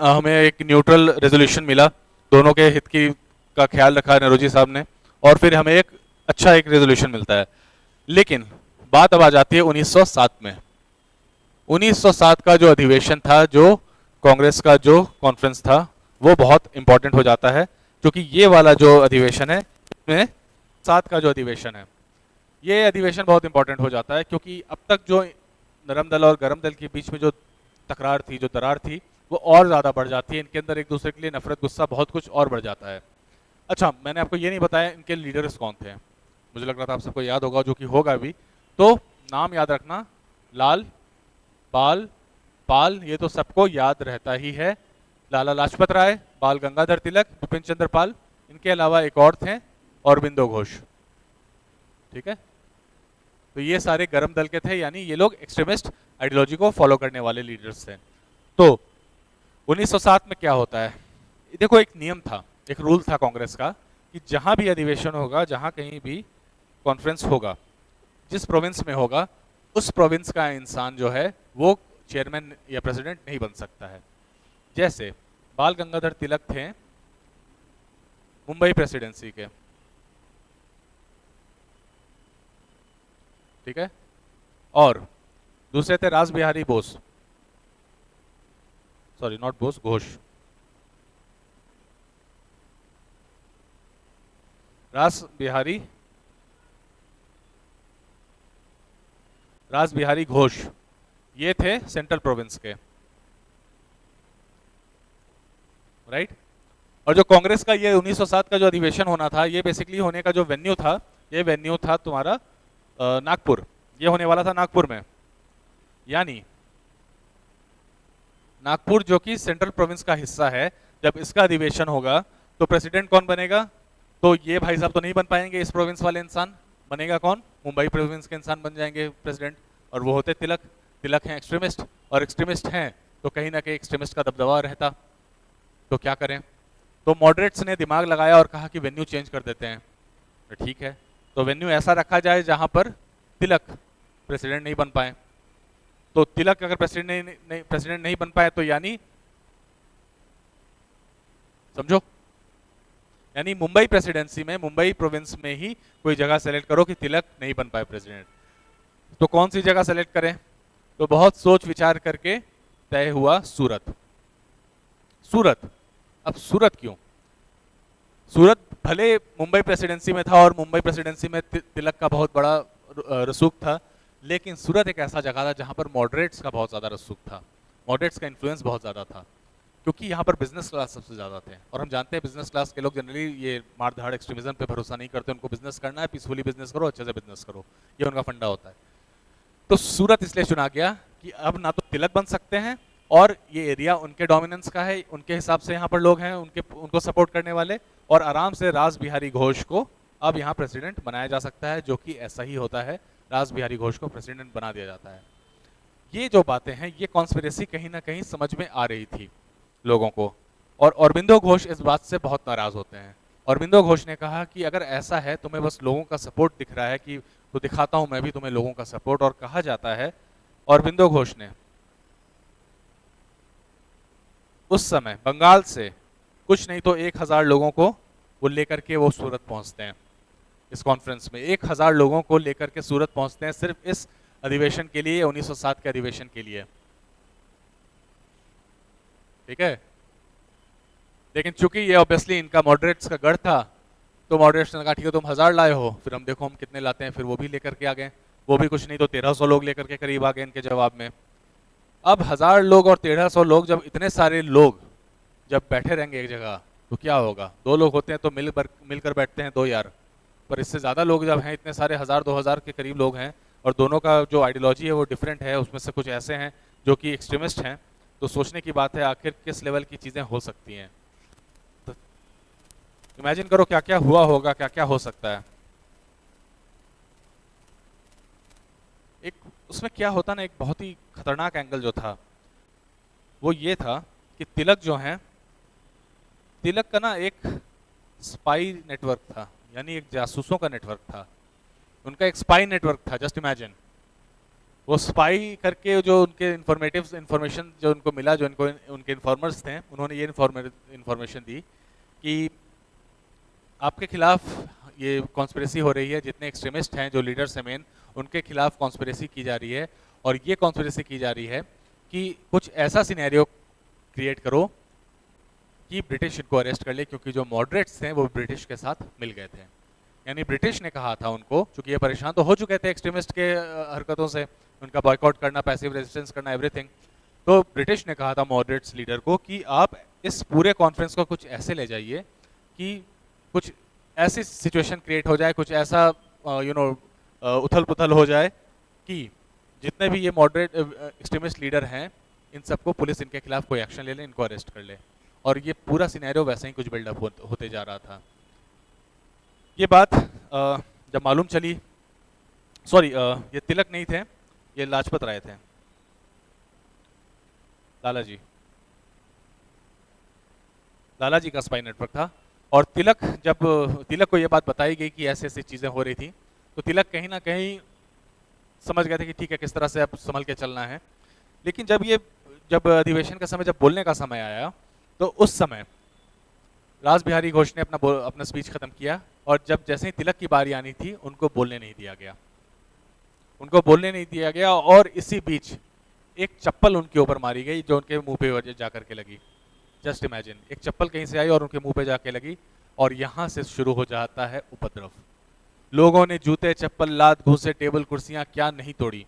हमें एक न्यूट्रल रेजोल्यूशन मिला, दोनों के हित की का ख्याल रखा नौरोजी साहब ने, और फिर हमें एक अच्छा एक रेजोल्यूशन मिलता है। लेकिन बात अब आ जाती है 1907 में। 1907 का जो अधिवेशन था, जो कांग्रेस का जो कॉन्फ्रेंस था वो बहुत इंपॉर्टेंट हो जाता है, क्योंकि ये वाला जो अधिवेशन है इसमें 7 का जो अधिवेशन है, ये अधिवेशन बहुत इंपॉर्टेंट हो जाता है, क्योंकि अब तक जो नरम दल और गरम दल के बीच में जो तकरार थी, जो दरार थी, वो और ज़्यादा बढ़ जाती है। इनके अंदर एक दूसरे के लिए नफरत, गुस्सा, बहुत कुछ और बढ़ जाता है। अच्छा, मैंने आपको ये नहीं बताया इनके लीडर्स कौन थे। मुझे लग रहा था आप सबको याद होगा, जो कि होगा भी। तो नाम याद रखना, लाल, बाल, पाल, ये तो सबको याद रहता ही है। लाला लाजपत राय, बाल गंगाधर तिलक, बिपिन चंद्र पाल, इनके अलावा एक और थे, अरबिंदो घोष। ठीक है, तो ये सारे गरम दल के थे, यानी ये लोग एक्सट्रीमिस्ट आइडियोलॉजी को फॉलो करने वाले लीडर्स थे। तो 1907 में क्या होता है, देखो एक नियम था, एक रूल था कांग्रेस का, कि जहां भी अधिवेशन होगा, जहां कहीं भी कॉन्फ्रेंस होगा, जिस प्रोविंस में होगा, उस प्रोविंस का इंसान जो है वो चेयरमैन या प्रेसिडेंट नहीं बन सकता है। जैसे बाल गंगाधर तिलक थे मुंबई प्रेसिडेंसी के, ठीक है, और दूसरे थे रास बिहारी बोस, सॉरी नॉट बोस, घोष, रास बिहारी घोष, ये थे सेंट्रल प्रोविंस के, राइट। और जो कांग्रेस का ये 1907 का जो अधिवेशन होना था, ये बेसिकली होने का जो वेन्यू था, ये वेन्यू था तुम्हारा नागपुर। ये होने वाला था नागपुर में, यानी नागपुर जो कि सेंट्रल प्रोविंस का हिस्सा है, जब इसका अधिवेशन होगा तो प्रेसिडेंट कौन बनेगा? तो ये भाई साहब तो नहीं बन पाएंगे, इस प्रोविंस वाले इंसान, बनेगा कौन? मुंबई प्रोविंस के इंसान बन जाएंगे प्रेसिडेंट, और वो होते तिलक। तिलक हैं एक्सट्रीमिस्ट, और एक्सट्रीमिस्ट हैं तो कहीं ना कहीं एक्सट्रीमिस्ट का दबदबा रहता। तो क्या करें? तो मॉडरेट्स ने दिमाग लगाया और कहा कि वेन्यू चेंज कर देते हैं। तो ठीक है, तो वेन्यू ऐसा रखा जाए जहां पर तिलक प्रेसिडेंट नहीं बन पाए। तो तिलक अगर प्रेसिडेंट नहीं बन पाए तो यानी समझो, यानी मुंबई प्रेसिडेंसी में, मुंबई प्रोविंस में ही कोई जगह सेलेक्ट करो कि तिलक नहीं बन पाए प्रेसिडेंट। तो कौन सी जगह सेलेक्ट करें? तो बहुत सोच विचार करके तय हुआ सूरत। सूरत, अब सूरत क्यों? सूरत भले मुंबई प्रेसिडेंसी में था और मुंबई प्रेसिडेंसी में तिलक का बहुत बड़ा रसूख था, लेकिन सूरत एक ऐसा जगह था जहां पर मॉडरेट्स का बहुत ज्यादा रसूख था, मॉडरेट्स का इन्फ्लुएंस बहुत ज्यादा था, क्योंकि यहाँ पर बिजनेस क्लास सबसे ज्यादा थे। और हम जानते हैं बिजनेस क्लास के लोग जनरली ये मारधाड़ एक्सट्रीमिज्म पे भरोसा नहीं करते, उनको बिजनेस करना है, पीसफुली बिजनेस करो, अच्छे से बिजनेस करो, ये उनका फंडा होता है। तो सूरत इसलिए चुना गया कि अब ना तो तिलक बन सकते हैं, और ये एरिया उनके डोमिनेंस का है, उनके हिसाब से यहाँ पर लोग हैं उनको सपोर्ट करने वाले, और आराम से रास बिहारी घोष को अब यहाँ प्रेसिडेंट बनाया जा सकता है, जो कि ऐसा ही होता है, रास बिहारी घोष को प्रेसिडेंट बना दिया जाता है। ये जो बातें हैं, ये कॉन्स्पिरेसी कहीं ना कहीं समझ में आ रही थी लोगों को, और अरबिंदो घोष इस बात से बहुत नाराज होते हैं। अरबिंदो घोष ने कहा कि अगर ऐसा है, तुम्हें बस लोगों का सपोर्ट दिख रहा है कि तो दिखाता हूं मैं भी तुम्हें लोगों का सपोर्ट। और कहा जाता है अरबिंदो घोष ने उस समय बंगाल से कुछ नहीं तो 1000 लोगों को वो लेकर के वो सूरत पहुंचते हैं। इस कॉन्फ्रेंस में 1000 लोगों को लेकर के सूरत पहुंचते हैं, सिर्फ इस अधिवेशन के लिए, 1907 के अधिवेशन के लिए, ठीक है। लेकिन चूंकि ये ऑब्वियसली इनका मॉडरेट्स का गढ़ था, तो मॉडरेट्स ने कहा ठीक है तुम 1000 लाए हो, फिर हम देखो हम कितने लाते हैं। फिर वो भी लेकर के आ गए, वो भी कुछ नहीं तो 1300 लोग लेकर के करीब आ गए इनके जवाब में। अब 1000 लोग और 1300 लोग, जब इतने सारे लोग जब बैठे रहेंगे एक जगह तो क्या होगा? 2 लोग होते हैं तो मिलकर बैठते हैं 2 यार, पर इससे ज़्यादा लोग जब हैं, इतने सारे 1000-2000 के करीब लोग हैं, और दोनों का जो आइडियोलॉजी है वो डिफरेंट है, उसमें से कुछ ऐसे हैं जो कि एक्सट्रीमिस्ट हैं, तो सोचने की बात है आखिर किस लेवल की चीज़ें हो सकती हैं। तो इमेजिन करो क्या क्या हुआ होगा, क्या क्या हो सकता है। एक उसमें क्या होता ना, एक बहुत ही खतरनाक एंगल जो था वो ये था कि तिलक जो हैं, तिलक का ना एक स्पाई नेटवर्क था, यानी एक जासूसों का नेटवर्क था, उनका एक स्पाई नेटवर्क था। जस्ट इमेजिन, वो स्पाई करके जो उनके इंफॉर्मेशन जो उनको मिला, जो उनके इन्फॉर्मर्स थे, उन्होंने ये इन्फॉर्मेशन दी कि आपके खिलाफ ये कॉन्स्पिरेसी हो रही है, जितने एक्सट्रीमिस्ट हैं, जो लीडर्स हैं मेन, उनके खिलाफ कॉन्स्पिरेसी की जा रही है, और ये कॉन्स्पिरेसी की जा रही है कि कुछ ऐसा सिनेरियो क्रिएट करो कि ब्रिटिश इनको अरेस्ट कर ले, क्योंकि जो मॉडरेट्स थे वो ब्रिटिश के साथ मिल गए थे। यानी ब्रिटिश ने कहा था उनको, क्योंकि ये परेशान तो हो चुके थे एक्सट्रीमिस्ट के हरकतों से, उनका बॉयकॉट करना, पैसिव रेजिस्टेंस करना, एवरीथिंग। तो ब्रिटिश ने कहा था मॉडरेट्स लीडर को कि आप इस पूरे कॉन्फ्रेंस को कुछ ऐसे ले जाइए कि कुछ ऐसी सिचुएशन क्रिएट हो जाए, कुछ ऐसा उथल पुथल हो जाए कि जितने भी ये मॉडरेट एक्सट्रीमिस्ट लीडर हैं, इन सबको पुलिस इनके खिलाफ कोई एक्शन ले ले, इनको अरेस्ट कर ले। और ये पूरा सिनेरियो वैसे ही कुछ बिल्डअप होते जा रहा था। ये बात जब मालूम चली, सॉरी ये तिलक नहीं थे, ये लाजपत राय थे, लाला जी का स्पाई नेटवर्क था। और जब तिलक को ये बात बताई गई कि ऐसे ऐसी चीज़ें हो रही थी, तो तिलक कहीं ना कहीं समझ गए थे कि ठीक है, किस तरह से अब संभल के चलना है। लेकिन जब अधिवेशन का समय, जब बोलने का समय आया, तो उस समय रास बिहारी घोष ने अपना स्पीच खत्म किया, और जब जैसे ही तिलक की बारी आनी थी, उनको बोलने नहीं दिया गया। और इसी बीच एक चप्पल उनके ऊपर मारी गई, जो उनके मुंह पे जाकर के लगी। जस्ट इमेजिन, एक चप्पल कहीं से आई और उनके मुंह पे जाके लगी, और यहाँ से शुरू हो जाता है उपद्रव। लोगों ने जूते, चप्पल, लात, घूंसे, टेबल, कुर्सियां क्या नहीं तोड़ी।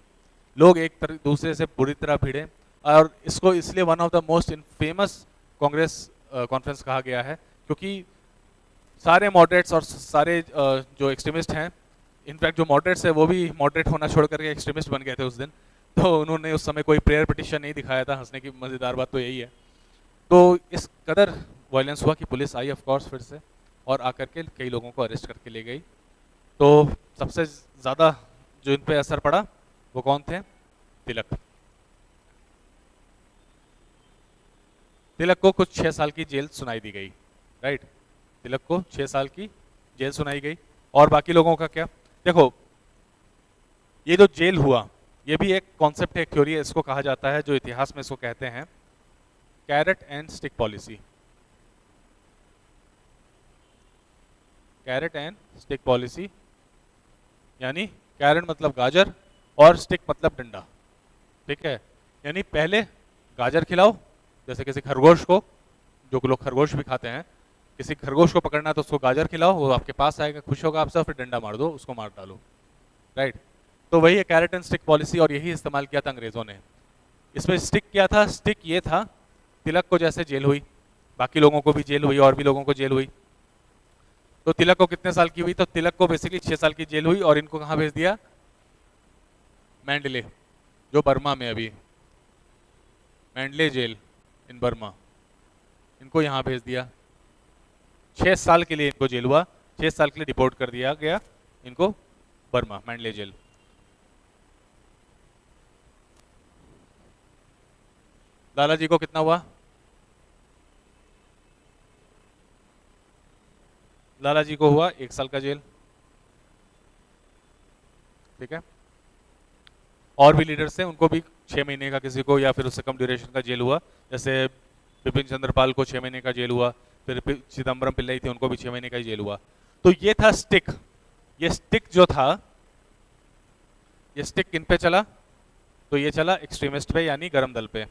लोग एक दूसरे से बुरी तरह भिड़े, और इसको इसलिए one of the most famous Congress conference कहा गया है, क्योंकि सारे मॉडरेट्स और सारे जो एक्सट्रीमिस्ट हैं, इनफैक्ट जो मॉडरेट्स है वो भी मॉडरेट होना छोड़ करके एक्सट्रीमिस्ट बन गए थे उस दिन। तो उन्होंने उस समय कोई प्रेयर पिटिशन नहीं दिखाया था। हंसने की मज़ेदार बात तो यही है। तो इस कदर वायलेंस हुआ कि पुलिस आई ऑफ कोर्स फिर से, और आकर के कई लोगों को अरेस्ट करके ले गई। तो सबसे ज़्यादा जो इन पे असर पड़ा वो कौन थे? तिलक को कुछ 6 साल की जेल सुनाई दी गई, राइट। तिलक को 6 साल की जेल सुनाई गई। और बाकी लोगों का क्या? देखो, ये जो जेल हुआ, ये भी एक कॉन्सेप्ट है, एक थ्योरी है, इसको कहा जाता है, जो इतिहास में इसको कहते हैं carrot and stick policy. Carrot and stick policy, यानी कैरेट मतलब गाजर और स्टिक मतलब डंडा, ठीक है। यानी पहले गाजर खिलाओ, जैसे किसी खरगोश को, जो लोग खरगोश भी खाते हैं, किसी खरगोश को पकड़ना है तो उसको गाजर खिलाओ, वो आपके पास आएगा, खुश होगा आपसे, फिर डंडा मार दो, उसको मार डालो, राइट। तो वही है कैरेट एंड स्टिक पॉलिसी, और यही इस्तेमाल किया था अंग्रेजों ने। इसमें स्टिक क्या था? स्टिक ये था, तिलक को जैसे जेल हुई, बाकी लोगों को भी जेल हुई, और भी लोगों को जेल हुई। तो तिलक को कितने साल की हुई? तो तिलक को बेसिकली 6 साल की जेल हुई, और इनको कहाँ भेज दिया? मैंडले, जो बर्मा में अभी, मैंडले जेल इन बर्मा, इनको यहाँ भेज दिया। 6 साल के लिए इनको जेल हुआ, 6 साल के लिए डिपोर्ट कर दिया गया इनको बर्मा, मैंडले जेल। लाला जी को कितना हुआ? लाला जी को हुआ 1 साल का जेल, ठीक है। और भी लीडर्स थे, उनको भी 6 महीने का, किसी को या फिर उससे कम ड्यूरेशन का जेल हुआ। जैसे बिपिन चंद्र पाल को 6 महीने का जेल हुआ, फिर चिदम्बरम पिल्लई थे, उनको भी 6 महीने का ही जेल हुआ। तो ये था स्टिक। ये स्टिक जो था, ये स्टिक किन पे चला? तो ये चला एक्सट्रीमिस्ट पे, यानी गरम दल पे।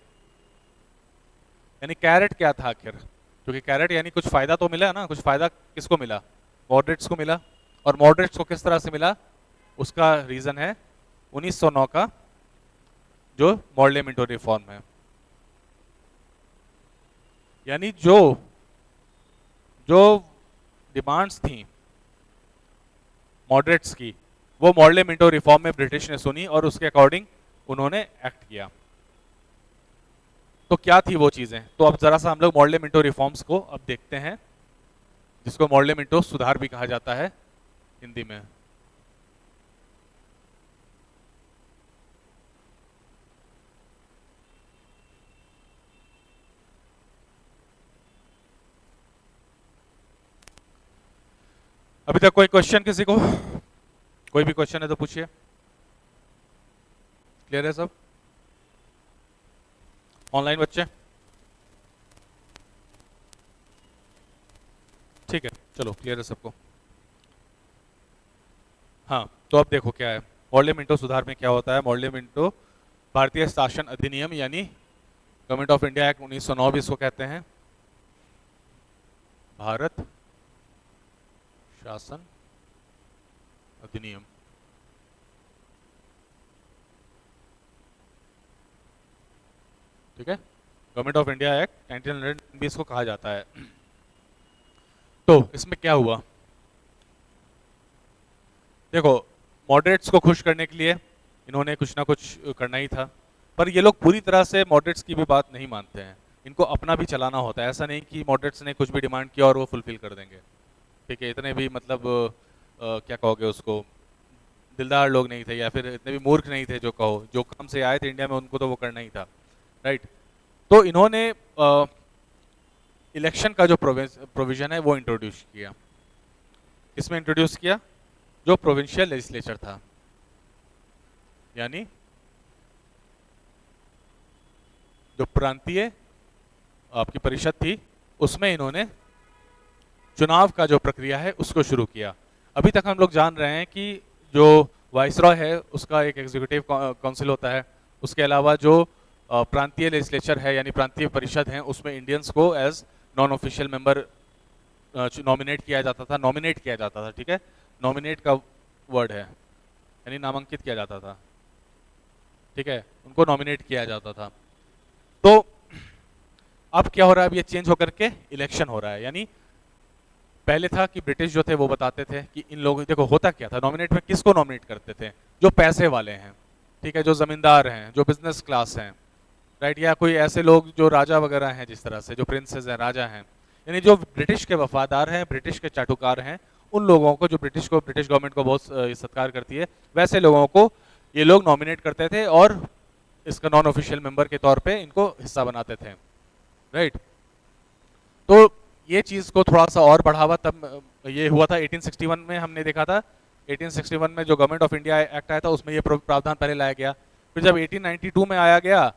यानी कैरेट क्या था आखिर? क्योंकि कैरेट यानी कुछ फायदा तो मिला ना, कुछ फायदा किसको मिला? मॉडरेट्स को मिला। और मॉडरेट्स को किस तरह से मिला? उसका रीजन है 1909 का जो मॉडले मिंटो रिफॉर्म है। यानी जो डिमांड्स थी मॉडरेट्स की, वो मॉडले मिंटो रिफॉर्म में ब्रिटिश ने सुनी, और उसके अकॉर्डिंग उन्होंने एक्ट किया। तो क्या थी वो चीजें? तो अब जरा सा हम लोग मॉडले मिंटो रिफॉर्म्स को अब देखते हैं, जिसको मॉडले मिंटो सुधार भी कहा जाता है हिंदी में। अभी तक कोई क्वेश्चन किसी को? कोई भी क्वेश्चन है तो पूछिए। क्लियर है सब? ऑनलाइन बच्चे? ठीक है, चलो क्लियर है सबको। हाँ, तो अब देखो क्या है मॉडले मिंटो सुधार में क्या होता है। मॉडले मिंटो भारतीय शासन अधिनियम यानी गवर्नमेंट ऑफ इंडिया एक्ट 1909 भी इसको कहते हैं, भारत शासन अधिनियम। ठीक है, गवर्नमेंट ऑफ इंडिया एक्ट 1900 भी इसको कहा जाता है। तो इसमें क्या हुआ, देखो मॉडरेट्स को खुश करने के लिए इन्होंने कुछ ना कुछ करना ही था, पर ये लोग पूरी तरह से मॉडरेट्स की भी बात नहीं मानते हैं, इनको अपना भी चलाना होता है। ऐसा नहीं कि मॉडरेट्स ने कुछ भी डिमांड किया और वो फुलफिल कर देंगे। ठीक है, इतने भी मतलब क्या कहोगे उसको, दिलदार लोग नहीं थे, या फिर इतने भी मूर्ख नहीं थे जो कहो, जो काम से आए थे इंडिया में उनको तो वो करना ही था, राइट। तो इन्होंने इलेक्शन का जो प्रोविजन है वो इंट्रोड्यूस किया। किसमें इंट्रोड्यूस किया, जो प्रोविंशियल लेजिस्लेचर था, यानी जो प्रांतीय आपकी परिषद थी, उसमें इन्होंने चुनाव का जो प्रक्रिया है उसको शुरू किया। अभी तक हम लोग जान रहे हैं कि जो वाइसरॉय है उसका एक एग्जीक्यूटिव काउंसिल होता है, उसके अलावा जो प्रांतीय लेजिस्लेचर है यानी प्रांतीय परिषद है, उसमें इंडियंस को as non official member nominate किया जाता था। ठीक है, नॉमिनेट का वर्ड है यानी नामांकित किया जाता था। ठीक है, उनको नॉमिनेट किया जाता था। तो अब क्या हो रहा है, अब ये चेंज होकर के इलेक्शन हो रहा है। यानी पहले था कि ब्रिटिश जो थे वो बताते थे कि इन लोगों, देखो होता क्या था, नॉमिनेट में किसको नॉमिनेट करते थे, जो पैसे वाले हैं, ठीक है, जो जमींदार हैं, जो बिजनेस क्लास हैं, राइट, या कोई ऐसे लोग जो राजा वगैरह हैं, जिस तरह से जो प्रिंसेस हैं, राजा हैं, यानी जो ब्रिटिश के वफादार हैं, ब्रिटिश के चाटुकार हैं, उन लोगों को, जो ब्रिटिश गवर्नमेंट को बहुत सत्कार करती है, वैसे लोगों को ये लोग नॉमिनेट करते थे और इसका नॉन ऑफिशियल मेंबर के तौर पे इनको हिस्सा बनाते थे, राइट। तो ये चीज़ को थोड़ा सा और बढ़ावा तब ये हुआ था 1861 में, हमने देखा था 1861 में जो गवर्नमेंट ऑफ इंडिया एक्ट आया था उसमें ये प्रावधान पहले लाया गया। फिर जब 1892 में आया गया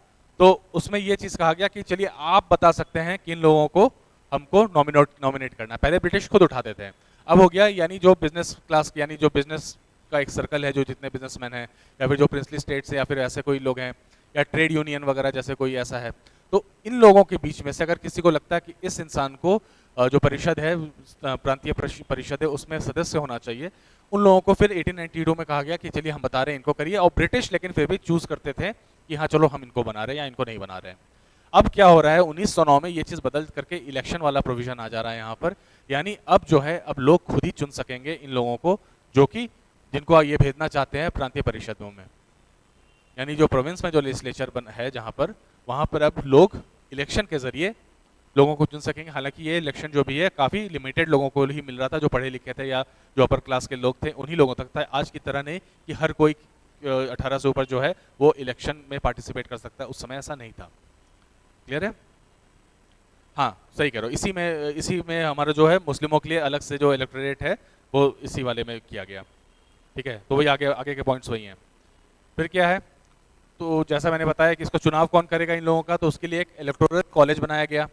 तो उसमें ये चीज़ कहा गया कि चलिए आप बता सकते हैं कि इन लोगों को हमको नॉमिनेट करना है। पहले ब्रिटिश खुद उठाते थे, अब हो गया यानी जो बिजनेस क्लास, यानी जो बिजनेस का एक सर्कल है, जो जितने बिजनेसमैन हैं या फिर जो प्रिंसली स्टेट्स है या फिर ऐसे कोई लोग हैं या ट्रेड यूनियन वगैरह जैसे कोई ऐसा है, तो इन लोगों के बीच में से अगर किसी को लगता है कि इस इंसान को जो परिषद है, प्रांतीय परिषद है, उसमें सदस्य होना चाहिए, उन लोगों को फिर 1892 में कहा गया कि चलिए हम बता रहे हैं इनको करिए। और ब्रिटिश लेकिन फिर भी चूज करते थे कि हाँ चलो हम इनको बना रहे हैं या इनको नहीं बना रहे हैं। अब क्या हो रहा है, 1909 में ये चीज़ बदल करके इलेक्शन वाला प्रोविजन आ जा रहा है यहाँ पर। यानी अब जो है, अब लोग खुद ही चुन सकेंगे इन लोगों को, जो कि जिनको ये भेजना चाहते हैं प्रांतीय परिषदों में। यानी जो प्रोविंस में जो लेजिस्लेचर है जहाँ पर, वहाँ पर अब लोग इलेक्शन के जरिए लोगों को चुन सकेंगे। हालांकि ये इलेक्शन जो भी है काफ़ी लिमिटेड लोगों को ही मिल रहा था, जो पढ़े लिखे थे या जो अपर क्लास के लोग थे उन्हीं लोगों तक था। आज की तरह नहीं कि हर कोई 18 से ऊपर जो है वो इलेक्शन में पार्टिसिपेट कर सकता है, उस समय ऐसा नहीं था। क्लियर है? हाँ सही कह रहे हो। इसी में हमारा जो है मुस्लिमों के लिए अलग से जो इलेक्टोरेट है वो इसी वाले में किया गया। ठीक है, तो वही आगे आगे के पॉइंट्स वही हैं। फिर क्या है, तो जैसा मैंने बताया कि इसको चुनाव कौन करेगा इन लोगों का, तो उसके लिए एक इलेक्टोरल कॉलेज बनाया गया।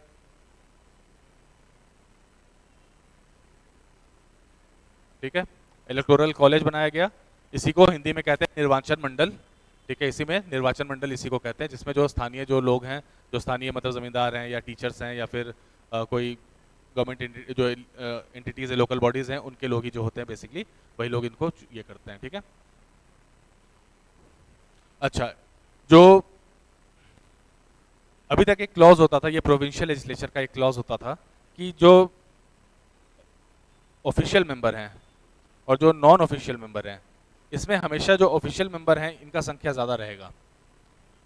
ठीक है, इलेक्टोरल कॉलेज बनाया गया, इसी को हिंदी में कहते हैं निर्वाचन मंडल। ठीक है, इसी में निर्वाचन मंडल इसी को कहते हैं, जिसमें जो स्थानीय जो लोग हैं, जो स्थानीय मतलब जमींदार हैं या टीचर्स हैं या फिर कोई गवर्नमेंट जो एंटिटीज है, लोकल बॉडीज हैं, उनके लोग ही जो होते हैं बेसिकली, वही लोग इनको ये करते हैं। ठीक है, अच्छा, जो अभी तक एक क्लॉज होता था, ये प्रोविंशियल लेजिस्लेचर का एक क्लॉज होता था कि जो ऑफिशियल मेंबर हैं और जो नॉन ऑफिशियल मेंबर हैं, इसमें हमेशा जो ऑफिशियल मेंबर हैं इनका संख्या ज़्यादा रहेगा।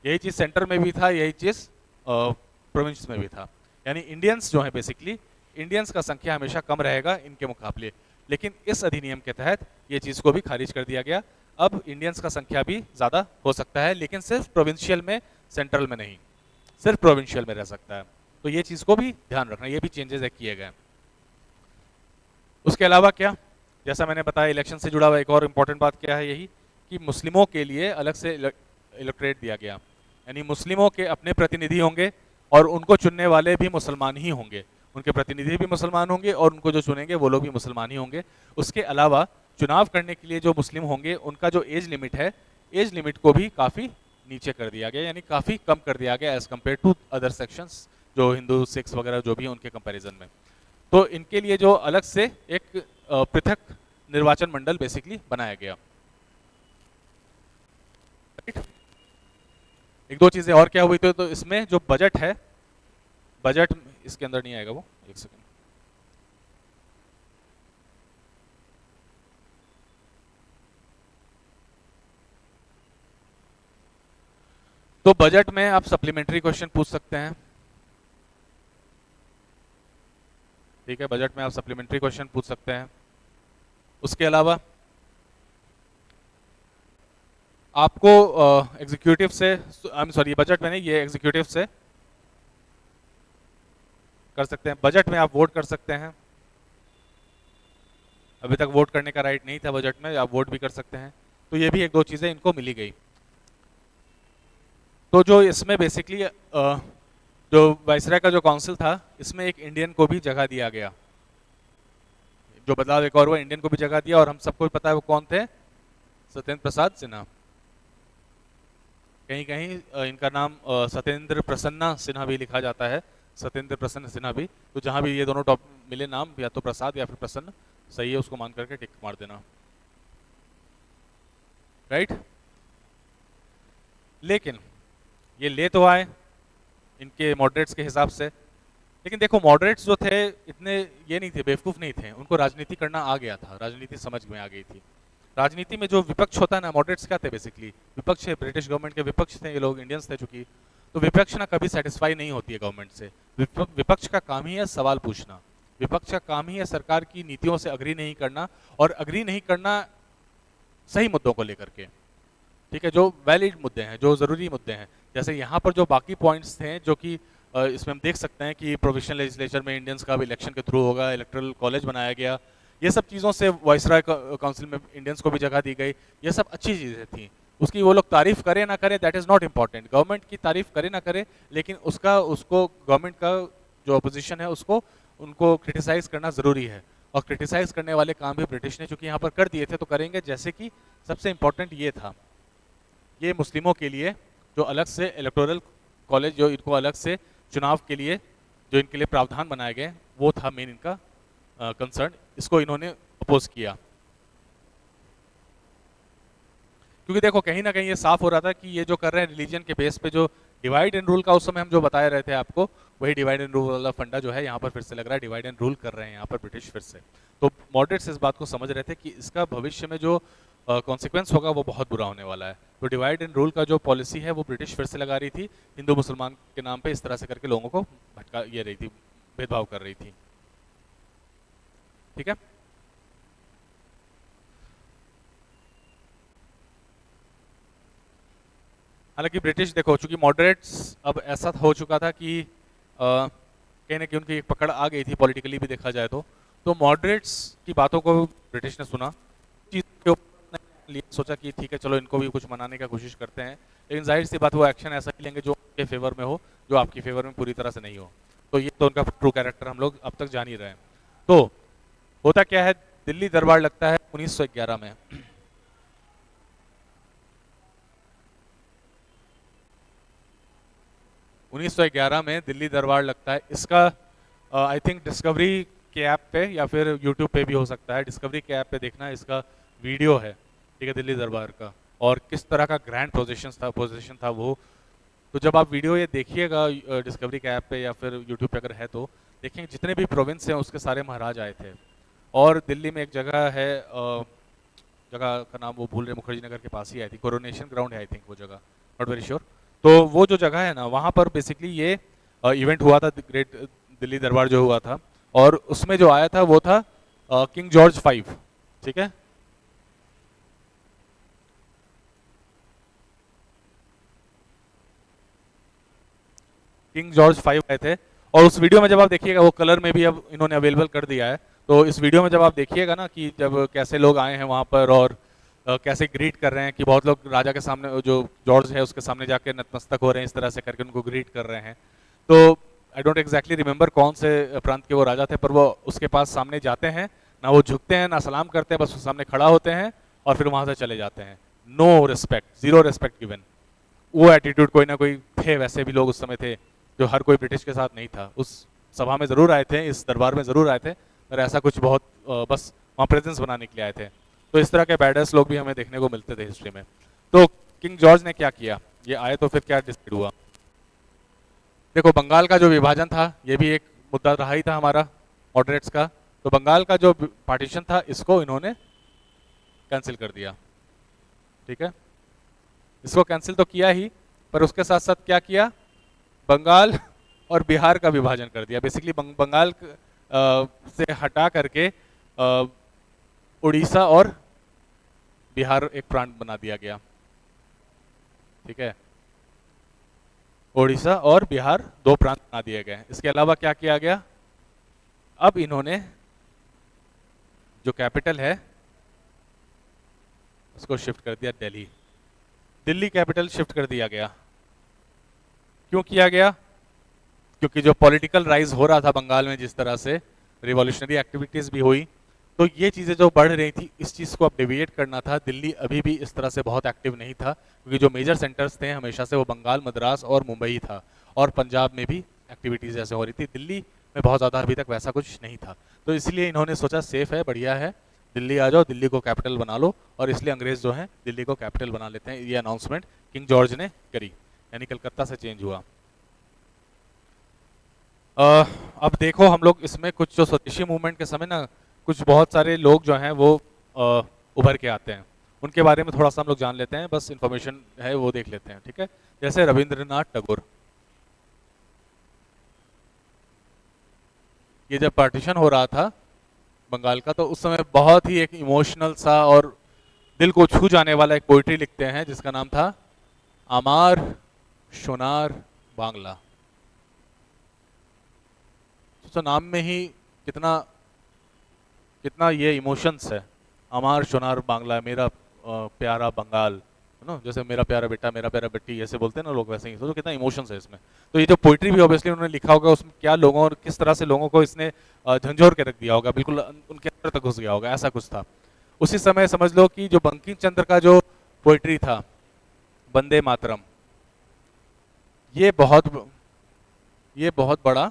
यही चीज़ सेंटर में भी था, यही चीज़ प्रोविंस में भी था। यानी इंडियंस जो है बेसिकली, इंडियंस का संख्या हमेशा कम रहेगा इनके मुकाबले। लेकिन इस अधिनियम के तहत ये चीज़ को भी खारिज कर दिया गया। अब इंडियंस का संख्या भी ज़्यादा हो सकता है, लेकिन सिर्फ प्रोविंशियल में, सेंट्रल में नहीं, सिर्फ प्रोविंशियल में रह सकता है। तो ये चीज़ को भी ध्यान रखना, ये भी चेंजेस किए गए। उसके अलावा क्या, जैसा मैंने बताया इलेक्शन से जुड़ा हुआ एक और इम्पोर्टेंट बात क्या है, यही कि मुस्लिमों के लिए अलग से इलेक्टोरेट दिया गया। यानी मुस्लिमों के अपने प्रतिनिधि होंगे और उनको चुनने वाले भी मुसलमान ही होंगे, उनके प्रतिनिधि भी मुसलमान होंगे और उनको जो चुनेंगे वो लोग भी मुसलमान ही होंगे। उसके अलावा चुनाव करने के लिए जो मुस्लिम होंगे उनका जो एज लिमिट है, एज लिमिट को भी काफ़ी नीचे कर दिया गया, यानी काफ़ी कम कर दिया गया as compare to other sections जो हिंदू सिख्स वगैरह जो भी हैं उनके कंपैरिजन में। तो इनके लिए जो अलग से एक पृथक निर्वाचन मंडल बेसिकली बनाया गया। एक दो चीज़ें और क्या हुई थी, तो इसमें जो बजट है, बजट इसके अंदर नहीं आएगा वो, एक सेकेंड। तो बजट में आप सप्लीमेंट्री क्वेश्चन पूछ सकते हैं, ठीक है, बजट में आप सप्लीमेंट्री क्वेश्चन पूछ सकते हैं। उसके अलावा आपको एग्जीक्यूटिव से, आई एम सॉरी, बजट में नहीं, ये एग्जीक्यूटिव से कर सकते हैं। बजट में आप वोट कर सकते हैं, अभी तक वोट करने का राइट नहीं था बजट में, आप वोट भी कर सकते हैं। तो ये भी एक दो चीज़ें इनको मिली गई। तो जो इसमें बेसिकली जो वाइसराय का जो काउंसिल था, इसमें एक इंडियन को भी जगह दिया गया। जो बदलाव एक और हुआ, इंडियन को भी जगह दिया, और हम सबको पता है वो कौन थे, सत्येंद्र प्रसाद सिन्हा। कहीं कहीं इनका नाम सत्येंद्र प्रसन्ना सिन्हा भी लिखा जाता है, सत्येंद्र प्रसन्न सिन्हा भी। तो जहां भी ये दोनों टॉप मिले नाम, या तो प्रसाद या फिर प्रसन्न, सही है, उसको मान करके टिक मार देना, राइट। लेकिन ये ले तो आए इनके मॉडरेट्स के हिसाब से, लेकिन देखो मॉडरेट्स जो थे इतने ये नहीं थे, बेवकूफ़ नहीं थे, उनको राजनीति करना आ गया था, राजनीति समझ में आ गई थी। राजनीति में जो विपक्ष होता है ना, मॉडरेट्स क्या थे बेसिकली, विपक्ष है, ब्रिटिश गवर्नमेंट के विपक्ष थे ये लोग, इंडियंस थे चूंकि। तो विपक्ष ना कभी सेटिस्फाई नहीं होती है गवर्नमेंट से। विपक्ष का काम ही है सवाल पूछना, विपक्ष का काम ही है सरकार की नीतियों से अग्री नहीं करना, और अग्री नहीं करना सही मुद्दों को लेकर के, ठीक है, जो वैलिड मुद्दे हैं, जो ज़रूरी मुद्दे हैं। जैसे यहाँ पर जो बाकी पॉइंट्स थे, जो कि इसमें हम देख सकते हैं कि प्रोविजनल लेजिस्लेचर में इंडियंस का भी इलेक्शन के थ्रू होगा, इलेक्टोरल कॉलेज बनाया गया, ये सब चीज़ों से वाइसराय काउंसिल में इंडियंस को भी जगह दी गई, ये सब अच्छी चीज़ें थी। उसकी वो लोग तारीफ करें ना करें, that is not important, government की तारीफ करे ना करे, लेकिन उसको गवर्नमेंट का जो अपोजिशन है उसको उनको क्रिटिसाइज करना ज़रूरी है। और क्रिटिसाइज करने वाले काम भी ब्रिटिश ने चूंकि यहाँ पर कर दिए थे, तो करेंगे। जैसे कि सबसे इम्पोर्टेंट ये था, ये मुस्लिमों के लिए जो अलग से इलेक्टोरल कॉलेज, जो इनको अलग से चुनाव के लिए जो इनके लिए प्रावधान बनाए गए, वो था मेन इनका कंसर्न। इसको इन्होंने अपोज किया, क्योंकि देखो कहीं ना कहीं ये साफ हो रहा था कि ये जो कर रहे हैं रिलीजन के बेस पे, जो डिवाइड एंड रूल का उस समय हम जो बता रहे थे आपको, वही डिवाइड एंड रूल वाला फंडा जो है यहाँ पर फिर से लग रहा है, डिवाइड एंड रूल कर रहे हैं यहाँ पर ब्रिटिश फिर से। तो मॉडरेट्स इस बात को समझ रहे थे कि इसका भविष्य में जो कॉन्सिक्वेंस होगा वो बहुत बुरा होने वाला है। तो डिवाइड एंड रूल का जो पॉलिसी है वो ब्रिटिश फिर से लगा रही थी, हिंदू मुसलमान के नाम पे इस तरह से करके लोगों को भटका ये रही थी, भेदभाव कर रही थी, ठीक है। हालांकि ब्रिटिश देखो, चूंकि मॉडरेट्स अब ऐसा हो चुका था कि कहीं ना कहीं उनकी एक पकड़ आ गई थी, पॉलिटिकली भी देखा जाए तो मॉडरेट्स की बातों को ब्रिटिश ने सुना, चीज के ऊपर सोचा कि ठीक है चलो इनको भी कुछ मनाने का कोशिश करते हैं, लेकिन जाहिर सी बात वो एक्शन ऐसा ही लेंगे जो उनके फेवर में हो, जो आपकी फेवर में पूरी तरह से नहीं हो। तो ये तो उनका ट्रू कैरेक्टर हम लोग अब तक जान ही रहे हैं। तो होता क्या है, दिल्ली दरबार लगता है 1911 में। में दिल्ली दरबार लगता है। इसका आई थिंक डिस्कवरी के ऐप पे या फिर यूट्यूब पे भी हो सकता है, डिस्कवरी के ऐप पे देखना, इसका वीडियो है, ठीक है, दिल्ली दरबार का, और किस तरह का ग्रैंड पोजीशन था वो। तो जब आप वीडियो ये देखिएगा डिस्कवरी के ऐप पे या फिर यूट्यूब पे अगर है तो देखेंगे, जितने भी प्रोविंस हैं उसके सारे महाराज आए थे। और दिल्ली में एक जगह है, जगह का नाम वो भूल रहे, मुखर्जी नगर के पास ही आई थी, कोरोनेशन ग्राउंड है आई थिंक वो जगह, नॉट वेरी श्योर। तो वो जो जगह है ना, वहाँ पर बेसिकली ये इवेंट हुआ था, ग्रेट दिल्ली दरबार जो हुआ था, और उसमें जो आया था वो था किंग जॉर्ज 5, ठीक है। किंग जॉर्ज 5 आए थे, और उस वीडियो में जब आप देखिएगा, वो कलर में भी अब इन्होंने अवेलेबल कर दिया है, तो इस वीडियो में जब आप देखिएगा ना कि जब कैसे लोग आए हैं वहाँ पर और कैसे ग्रीट कर रहे हैं, कि बहुत लोग राजा के सामने, जो जॉर्ज है उसके सामने जाके नतमस्तक हो रहे हैं, इस तरह से करके उनको ग्रीट कर रहे हैं। तो आई डोंट एग्जैक्टली रिमेंबर कौन से प्रांत के वो राजा थे, पर वो उसके पास सामने जाते हैं ना, वो झुकते हैं ना सलाम करते हैं, बस उसके सामने खड़ा होते हैं और फिर वहाँ से चले जाते हैं। No respect, zero respect given. वो एटीट्यूड कोई ना कोई थे, वैसे भी लोग उस समय थे जो हर कोई ब्रिटिश के साथ नहीं था। उस सभा में ज़रूर आए थे, इस दरबार में ज़रूर आए थे, पर ऐसा कुछ बहुत बस वहाँ प्रेजेंस बनाने के लिए आए थे। तो इस तरह के बैडर्स लोग भी हमें देखने को मिलते थे हिस्ट्री में। तो किंग जॉर्ज ने क्या किया, ये आए तो फिर क्या डिसाइड हुआ। देखो, बंगाल का जो विभाजन था ये भी एक मुद्दा रहा ही था हमारा मॉडरेट्स का। तो बंगाल का जो पार्टीशन था इसको इन्होंने कैंसिल कर दिया। ठीक है, इसको कैंसिल तो किया ही, पर उसके साथ साथ क्या किया, बंगाल और बिहार का विभाजन कर दिया। बेसिकली बंगाल से हटा करके उड़ीसा और बिहार एक प्रांत बना दिया गया। ठीक है, उड़ीसा और बिहार दो प्रांत बना दिए गए। इसके अलावा क्या किया गया, अब इन्होंने जो कैपिटल है उसको शिफ्ट कर दिया दिल्ली। दिल्ली कैपिटल शिफ्ट कर दिया गया। क्यों किया गया, क्योंकि जो पॉलिटिकल राइज हो रहा था बंगाल में, जिस तरह से रिवॉल्यूशनरी एक्टिविटीज भी हुई, तो ये चीज़ें जो बढ़ रही थी इस चीज़ को अब डिविएट करना था। दिल्ली अभी भी इस तरह से बहुत एक्टिव नहीं था, क्योंकि जो मेजर सेंटर्स थे हमेशा से वो बंगाल, मद्रास और मुंबई था, और पंजाब में भी एक्टिविटीज़ ऐसे हो रही थी। दिल्ली में बहुत ज़्यादा अभी तक वैसा कुछ नहीं था। तो इसलिए इन्होंने सोचा सेफ है, बढ़िया है, दिल्ली आ जाओ, दिल्ली को कैपिटल बना लो। और इसलिए अंग्रेज जो हैं दिल्ली को कैपिटल बना लेते हैं। ये अनाउंसमेंट किंग जॉर्ज ने करी, यानी कलकत्ता से चेंज हुआ। अब देखो, हम लोग इसमें कुछ जो स्वदेशी मूवमेंट के समय ना कुछ बहुत सारे लोग जो हैं वो उभर के आते हैं, उनके बारे में थोड़ा सा हम लोग जान लेते हैं, बस इंफॉर्मेशन है वो देख लेते हैं। ठीक है, जैसे रविंद्रनाथ टैगोर। ये जब पार्टीशन हो रहा था बंगाल का, तो उस समय बहुत ही एक इमोशनल सा और दिल को छू जाने वाला एक पोइट्री लिखते हैं जिसका नाम था आमार सोनार बांग्ला। तो नाम में ही कितना कितना ये इमोशंस है, अमार सोनार बांग्ला, मेरा प्यारा बंगाल, है ना, जैसे मेरा प्यारा बेटा, मेरा प्यारा बेटी ऐसे बोलते हैं ना लोग, वैसे ही तो कितना इमोशंस है इसमें। तो ये जो पोइट्री भी ऑब्वियसली उन्होंने लिखा होगा, उसमें क्या लोगों और किस तरह से लोगों को इसने झंझोर के रख दिया होगा, बिल्कुल उनके अंदर तक घुस गया होगा, ऐसा कुछ था। उसी समय समझ लो कि जो बंकिम चंद्र का जो पोइट्री था वंदे मातरम, ये बहुत बड़ा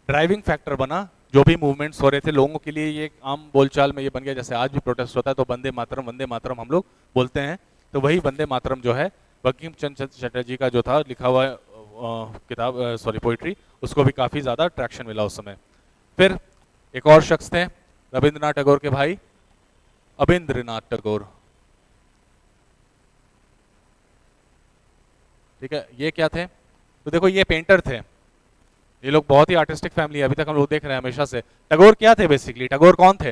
ड्राइविंग फैक्टर बना। जो भी मूवमेंट्स हो रहे थे लोगों के लिए, ये एक आम बोलचाल में ये बन गया। जैसे आज भी प्रोटेस्ट होता है तो वंदे मातरम हम लोग बोलते हैं, तो वही वंदे मातरम जो है बंकिम चंद्र चटर्जी का जो था लिखा हुआ किताब, सॉरी पोइट्री, उसको भी काफ़ी ज़्यादा ट्रैक्शन मिला उस समय। फिर एक और शख्स थे रविंद्रनाथ टैगोर के भाई, अबिंद्रनाथ टैगोर। ठीक है, ये क्या थे, तो देखो ये पेंटर थे, ये लोग बहुत ही आर्टिस्टिक फैमिली है, अभी तक हम लोग देख रहे हैं हमेशा से। टैगोर क्या थे बेसिकली, टैगोर कौन थे,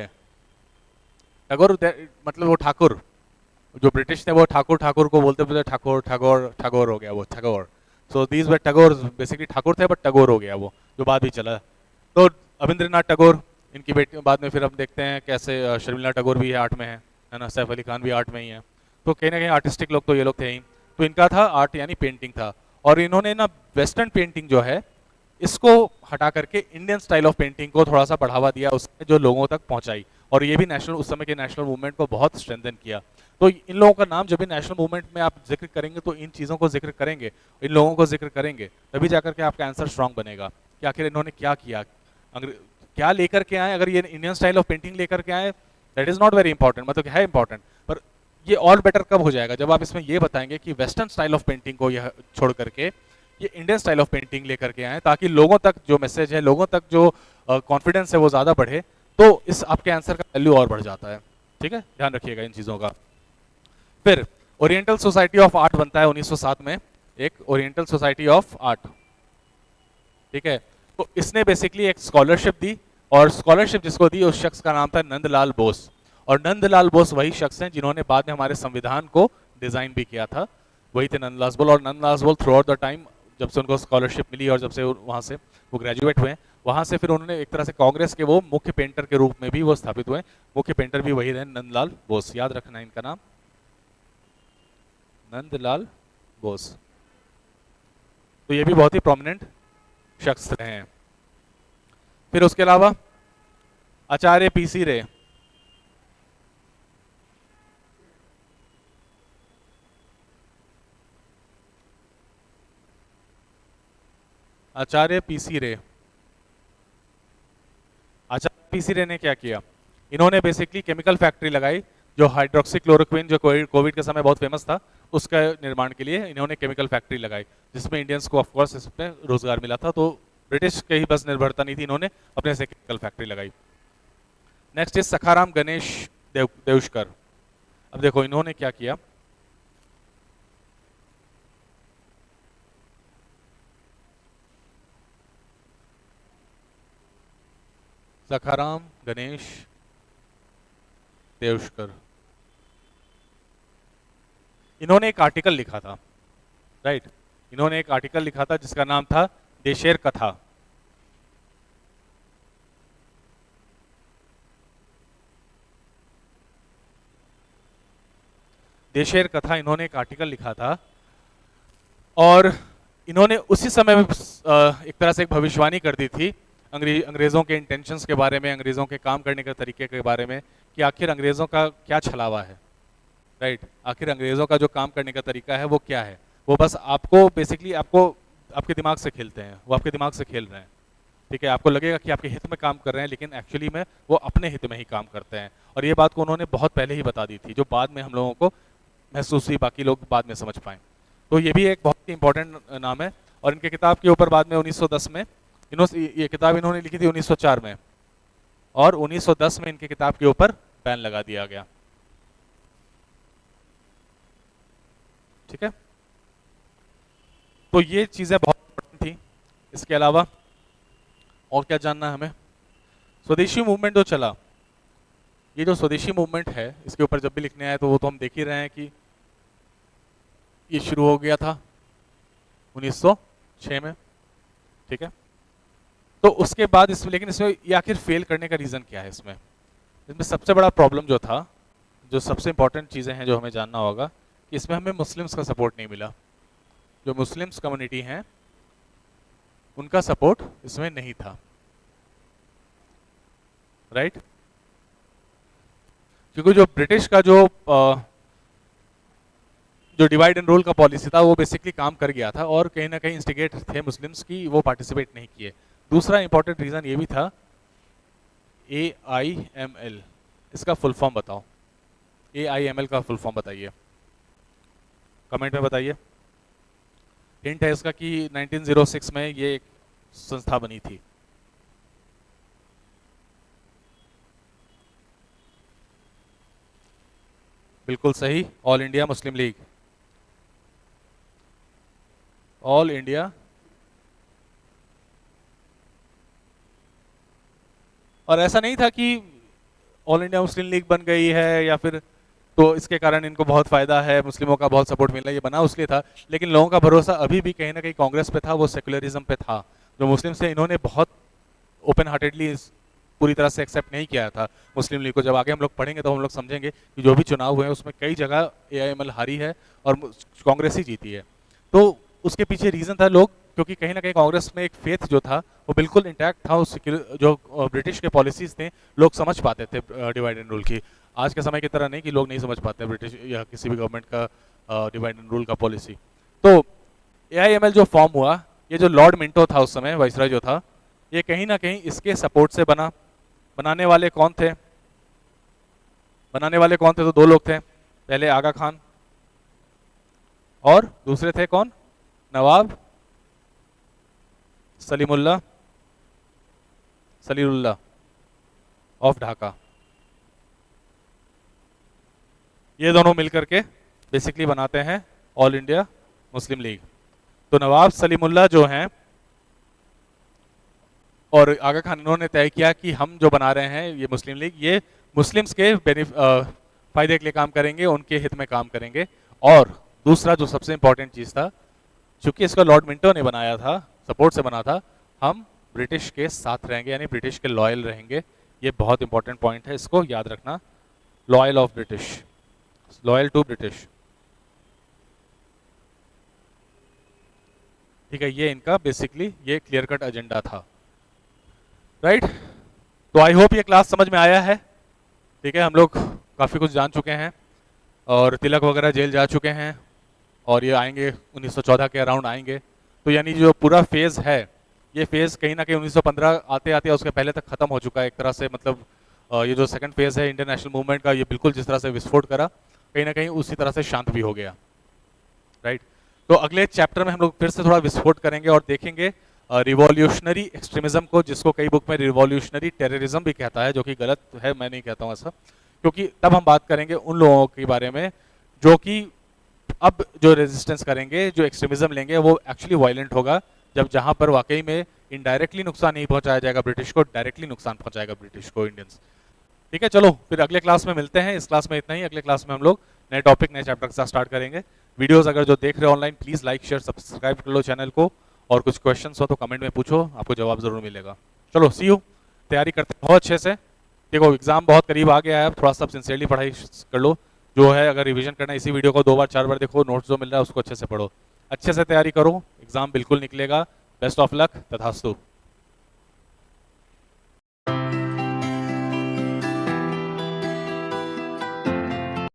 टैगोर मतलब वो ठाकुर, जो ब्रिटिश थे वो ठाकुर को बोलते थे, ठाकुर हो गया वो Tagore. So these were Tagore, basically Thakur थे बट टैगोर हो गया वो, जो बाद भी चला। तो अबिंद्रनाथ टैगोर, इनकी बेटी बाद में फिर हम देखते हैं कैसे शर्मिला टैगोर भी आर्ट में है ना, सैफ अली खान भी आर्ट में ही है। तो कहीं ना कहीं आर्टिस्टिक लोग तो ये लोग थे ही। तो इनका था आर्ट यानी पेंटिंग था, और इन्होंने ना वेस्टर्न पेंटिंग जो है इसको हटा करके इंडियन स्टाइल ऑफ पेंटिंग को थोड़ा सा बढ़ावा दिया, उसने जो लोगों तक पहुंचाई, और ये भी नेशनल, उस समय के नेशनल मूवमेंट को बहुत स्ट्रेंथन किया। तो इन लोगों का नाम जब भी नेशनल मूवमेंट में आप जिक्र करेंगे तो इन चीज़ों को जिक्र करेंगे, इन लोगों को जिक्र करेंगे, तभी जाकर के आपका आंसर स्ट्रांग बनेगा कि आखिर इन्होंने क्या किया, क्या लेकर के आए। अगर ये इंडियन स्टाइल ऑफ पेंटिंग लेकर के आए, that is not very important, मतलब है इंपॉर्टेंट, पर ये और बेटर कब हो जाएगा जब आप इसमें ये बताएंगे कि वेस्टर्न स्टाइल ऑफ पेंटिंग को यह छोड़ करके ये इंडियन स्टाइल ऑफ पेंटिंग लेकर के आए, ताकि लोगों तक जो मैसेज है, लोगों तक जो कॉन्फिडेंस है वो ज़्यादा बढ़े, तो इस आपके आंसर का वैल्यू और बढ़ जाता है। ठीक है, ध्यान रखिएगा इन चीज़ों का। फिर ओरिएंटल सोसाइटी ऑफ आर्ट बनता है 1907 में, एक ओरिएंटल सोसाइटी ऑफ आर्ट। ठीक है, तो इसने बेसिकली एक स्कॉलरशिप दी, और स्कॉलरशिप जिसको दी उस शख्स का नाम था नंदलाल बोस। और नंदलाल बोस वही शख्स हैं जिन्होंने बाद में हमारे संविधान को डिजाइन भी किया था, वही थे नंदलाल बोस। और Nandlal Bose through out the time, जब से उनको स्कॉलरशिप मिली और जब से वहाँ से वो ग्रेजुएट हुए, वहाँ से फिर उन्होंने एक तरह से कांग्रेस के वो मुख्य पेंटर के रूप में भी वो स्थापित हुए। मुख्य पेंटर भी वही रहे, नंदलाल बोस, याद रखना इनका नाम, नंदलाल बोस। तो ये भी बहुत ही प्रोमिनेंट शख्स रहे हैं। फिर उसके अलावा आचार्य पीसी रे, आचार्य पीसी रे। आचार्य पीसी रे ने क्या किया, इन्होंने बेसिकली केमिकल फैक्ट्री लगाई, जो हाइड्रोक्सी क्लोरोक्विन जो कोविड के समय बहुत फेमस था, उसका निर्माण के लिए इन्होंने केमिकल फैक्ट्री लगाई, जिसमें इंडियंस को ऑफ कोर्स इसमें रोजगार मिला था। तो ब्रिटिश के ही बस निर्भरता नहीं थी, इन्होंने अपने से केमिकल फैक्ट्री लगाई। Next is Sakharam Ganesh Deuskar. अब देखो इन्होंने क्या किया, सखाराम गणेश देवशकर, इन्होंने एक आर्टिकल लिखा था, राइट, इन्होंने एक आर्टिकल लिखा था जिसका नाम था देशेर कथा। देशेर कथा इन्होंने एक आर्टिकल लिखा था, और इन्होंने उसी समय में एक तरह से एक भविष्यवाणी कर दी थी अंग्रेजों के इंटेंशंस के बारे में, अंग्रेजों के काम करने के तरीके के बारे में, कि आखिर अंग्रेजों का क्या छलावा है, राइट, आखिर अंग्रेजों का जो काम करने का तरीका है वो क्या है। वो बस आपको बेसिकली आपके दिमाग से खेलते हैं, वो आपके दिमाग से खेल रहे हैं, ठीक है, आपको लगेगा कि आपके हित में काम कर रहे हैं, लेकिन एक्चुअली में वो अपने हित में ही काम करते हैं। और ये बात को उन्होंने बहुत पहले ही बता दी थी, जो बाद में हम लोगों को महसूस हुई, बाकी लोग बाद में समझ पाए। तो ये भी एक बहुत ही इंपॉर्टेंट नाम है। और इनके किताब के ऊपर बाद में 1910 में ये किताब इन्होंने लिखी थी 1904 में, और 1910 में इनकी किताब के ऊपर बैन लगा दिया गया, ठीक है। तो ये चीजें बहुत इंपॉर्टेंट थी। इसके अलावा और क्या जानना है हमें, स्वदेशी मूवमेंट जो चला, ये जो स्वदेशी मूवमेंट है, इसके ऊपर जब भी लिखने आए तो वो तो हम देख ही रहे हैं कि ये शुरू हो गया था 1906 में, ठीक है। तो उसके बाद लेकिन इसमें ये आखिर फेल करने का रीजन क्या है, इसमें सबसे बड़ा प्रॉब्लम जो था, जो सबसे इंपॉर्टेंट चीजें हैं जो हमें जानना होगा, कि इसमें हमें मुस्लिम्स का सपोर्ट नहीं मिला। जो मुस्लिम्स कम्युनिटी हैं उनका सपोर्ट इसमें नहीं था, राइट, क्योंकि जो ब्रिटिश का जो डिवाइड एंड रूल का पॉलिसी था वो बेसिकली काम कर गया था, और कहीं ना कहीं इंस्टिगेट थे मुस्लिम्स की, वो पार्टिसिपेट नहीं किए। दूसरा इंपॉर्टेंट रीजन ये भी था, AIML, इसका फुल फॉर्म बताओ, AIML का फुल फॉर्म बताइए, कमेंट में बताइए। हिंट है इसका कि 1906 में ये एक संस्था बनी थी। बिल्कुल सही, all India Muslim league, all India. और ऐसा नहीं था कि ऑल इंडिया मुस्लिम लीग बन गई है या फिर तो इसके कारण इनको बहुत फायदा है, मुस्लिमों का बहुत सपोर्ट मिल रहा है, ये बना उसलिए था, लेकिन लोगों का भरोसा अभी भी कहीं ना कहीं कांग्रेस पे था, वो सेकुलरिज्म पे था। जो मुस्लिम से इन्होंने बहुत ओपन हार्टेडली पूरी तरह से एक्सेप्ट नहीं किया था मुस्लिम लीग को। जब आगे हम लोग पढ़ेंगे तो हम लोग समझेंगे कि जो भी चुनाव हुए हैं उसमें कई जगह AIML हारी है और कांग्रेस ही जीती है। तो उसके पीछे रीजन था लोग, क्योंकि कहीं ना कहीं कांग्रेस में एक फेथ जो था वो बिल्कुल इंटैक्ट था, उस जो ब्रिटिश के पॉलिसीज थे लोग समझ पाते थे डिवाइड एंड रूल की। आज के समय की तरह नहीं कि लोग नहीं समझ पाते ब्रिटिश या किसी भी गवर्नमेंट का डिवाइड एंड रूल का पॉलिसी। तो AIML जो फॉर्म हुआ, ये जो लॉर्ड मिंटो था उस समय वाइसरॉय जो था, ये कहीं ना कहीं इसके सपोर्ट से बना। बनाने वाले कौन थे? तो दो लोग थे, पहले आगा खान और दूसरे थे कौन? नवाब सलीमुल्लाह ऑफ ढाका। ये दोनों मिलकर के बेसिकली बनाते हैं ऑल इंडिया मुस्लिम लीग। तो नवाब सलीमुल्लाह जो हैं और आगा खान, इन्होंने तय किया कि हम जो बना रहे हैं ये मुस्लिम लीग, ये मुस्लिम्स के फायदे के लिए काम करेंगे, उनके हित में काम करेंगे। और दूसरा जो सबसे इंपॉर्टेंट चीज था, चूंकि इसका लॉर्ड मिंटो ने बनाया था, सपोर्ट से बना था, हम ब्रिटिश के साथ रहेंगे, यानी ब्रिटिश के लॉयल रहेंगे। ये बहुत इंपॉर्टेंट पॉइंट है, इसको याद रखना, loyal of British, loyal to British, ठीक है। ये इनका बेसिकली ये क्लियर कट एजेंडा था, राइट। तो आई होप ये क्लास समझ में आया है, ठीक है। हम लोग काफ़ी कुछ जान चुके हैं और तिलक वगैरह जेल जा चुके हैं और ये आएंगे 1914 के अराउंड आएंगे। तो यानी जो पूरा फेज है ये फेज़ कहीं ना कहीं 1915 आते आते उसके पहले तक खत्म हो चुका है एक तरह से, मतलब ये जो सेकंड फेज़ है इंडियन नेशनल मूवमेंट का, ये बिल्कुल जिस तरह से विस्फोट करा कहीं ना कहीं उसी तरह से शांत भी हो गया, राइट। तो अगले चैप्टर में हम लोग फिर से थोड़ा विस्फोट करेंगे और देखेंगे रिवॉल्यूशनरी एक्सट्रीमिज्म को, जिसको कई बुक में रिवॉल्यूशनरी टेररिज्म भी कहता है, जो कि गलत है, मैं नहीं कहता हूँ ऐसा, क्योंकि तब हम बात करेंगे उन लोगों के बारे में जो कि अब जो रेजिस्टेंस करेंगे, जो एक्सट्रीमिज्म लेंगे, वो एक्चुअली वायलेंट होगा, जब जहां पर वाकई में इनडायरेक्टली नुकसान नहीं पहुंचाया जाएगा ब्रिटिश को, डायरेक्टली नुकसान पहुंचाएगा ब्रिटिश को इंडियंस। ठीक है, चलो फिर अगले क्लास में मिलते हैं। इस क्लास में इतना ही, अगले क्लास में हम लोग नए टॉपिक नए चैप्टर के साथ स्टार्ट करेंगे। वीडियोस अगर जो देख रहे हो online, please like share subscribe कर लो चैनल को, और कुछ क्वेश्चंस हो तो कमेंट में पूछो, आपको जवाब जरूर मिलेगा। चलो सी यू, तैयारी करते हैं बहुत अच्छे से। देखो एग्जाम बहुत करीब आ गया है, थोड़ा सा सिंसियरली पढ़ाई कर लो, जो है अगर रिवीजन करना है इसी वीडियो को 2 बार 4 बार देखो, नोट्स जो मिल रहा है उसको अच्छे से पढ़ो, अच्छे से तैयारी करो, एग्जाम बिल्कुल निकलेगा। बेस्ट ऑफ लक, तथास्तु।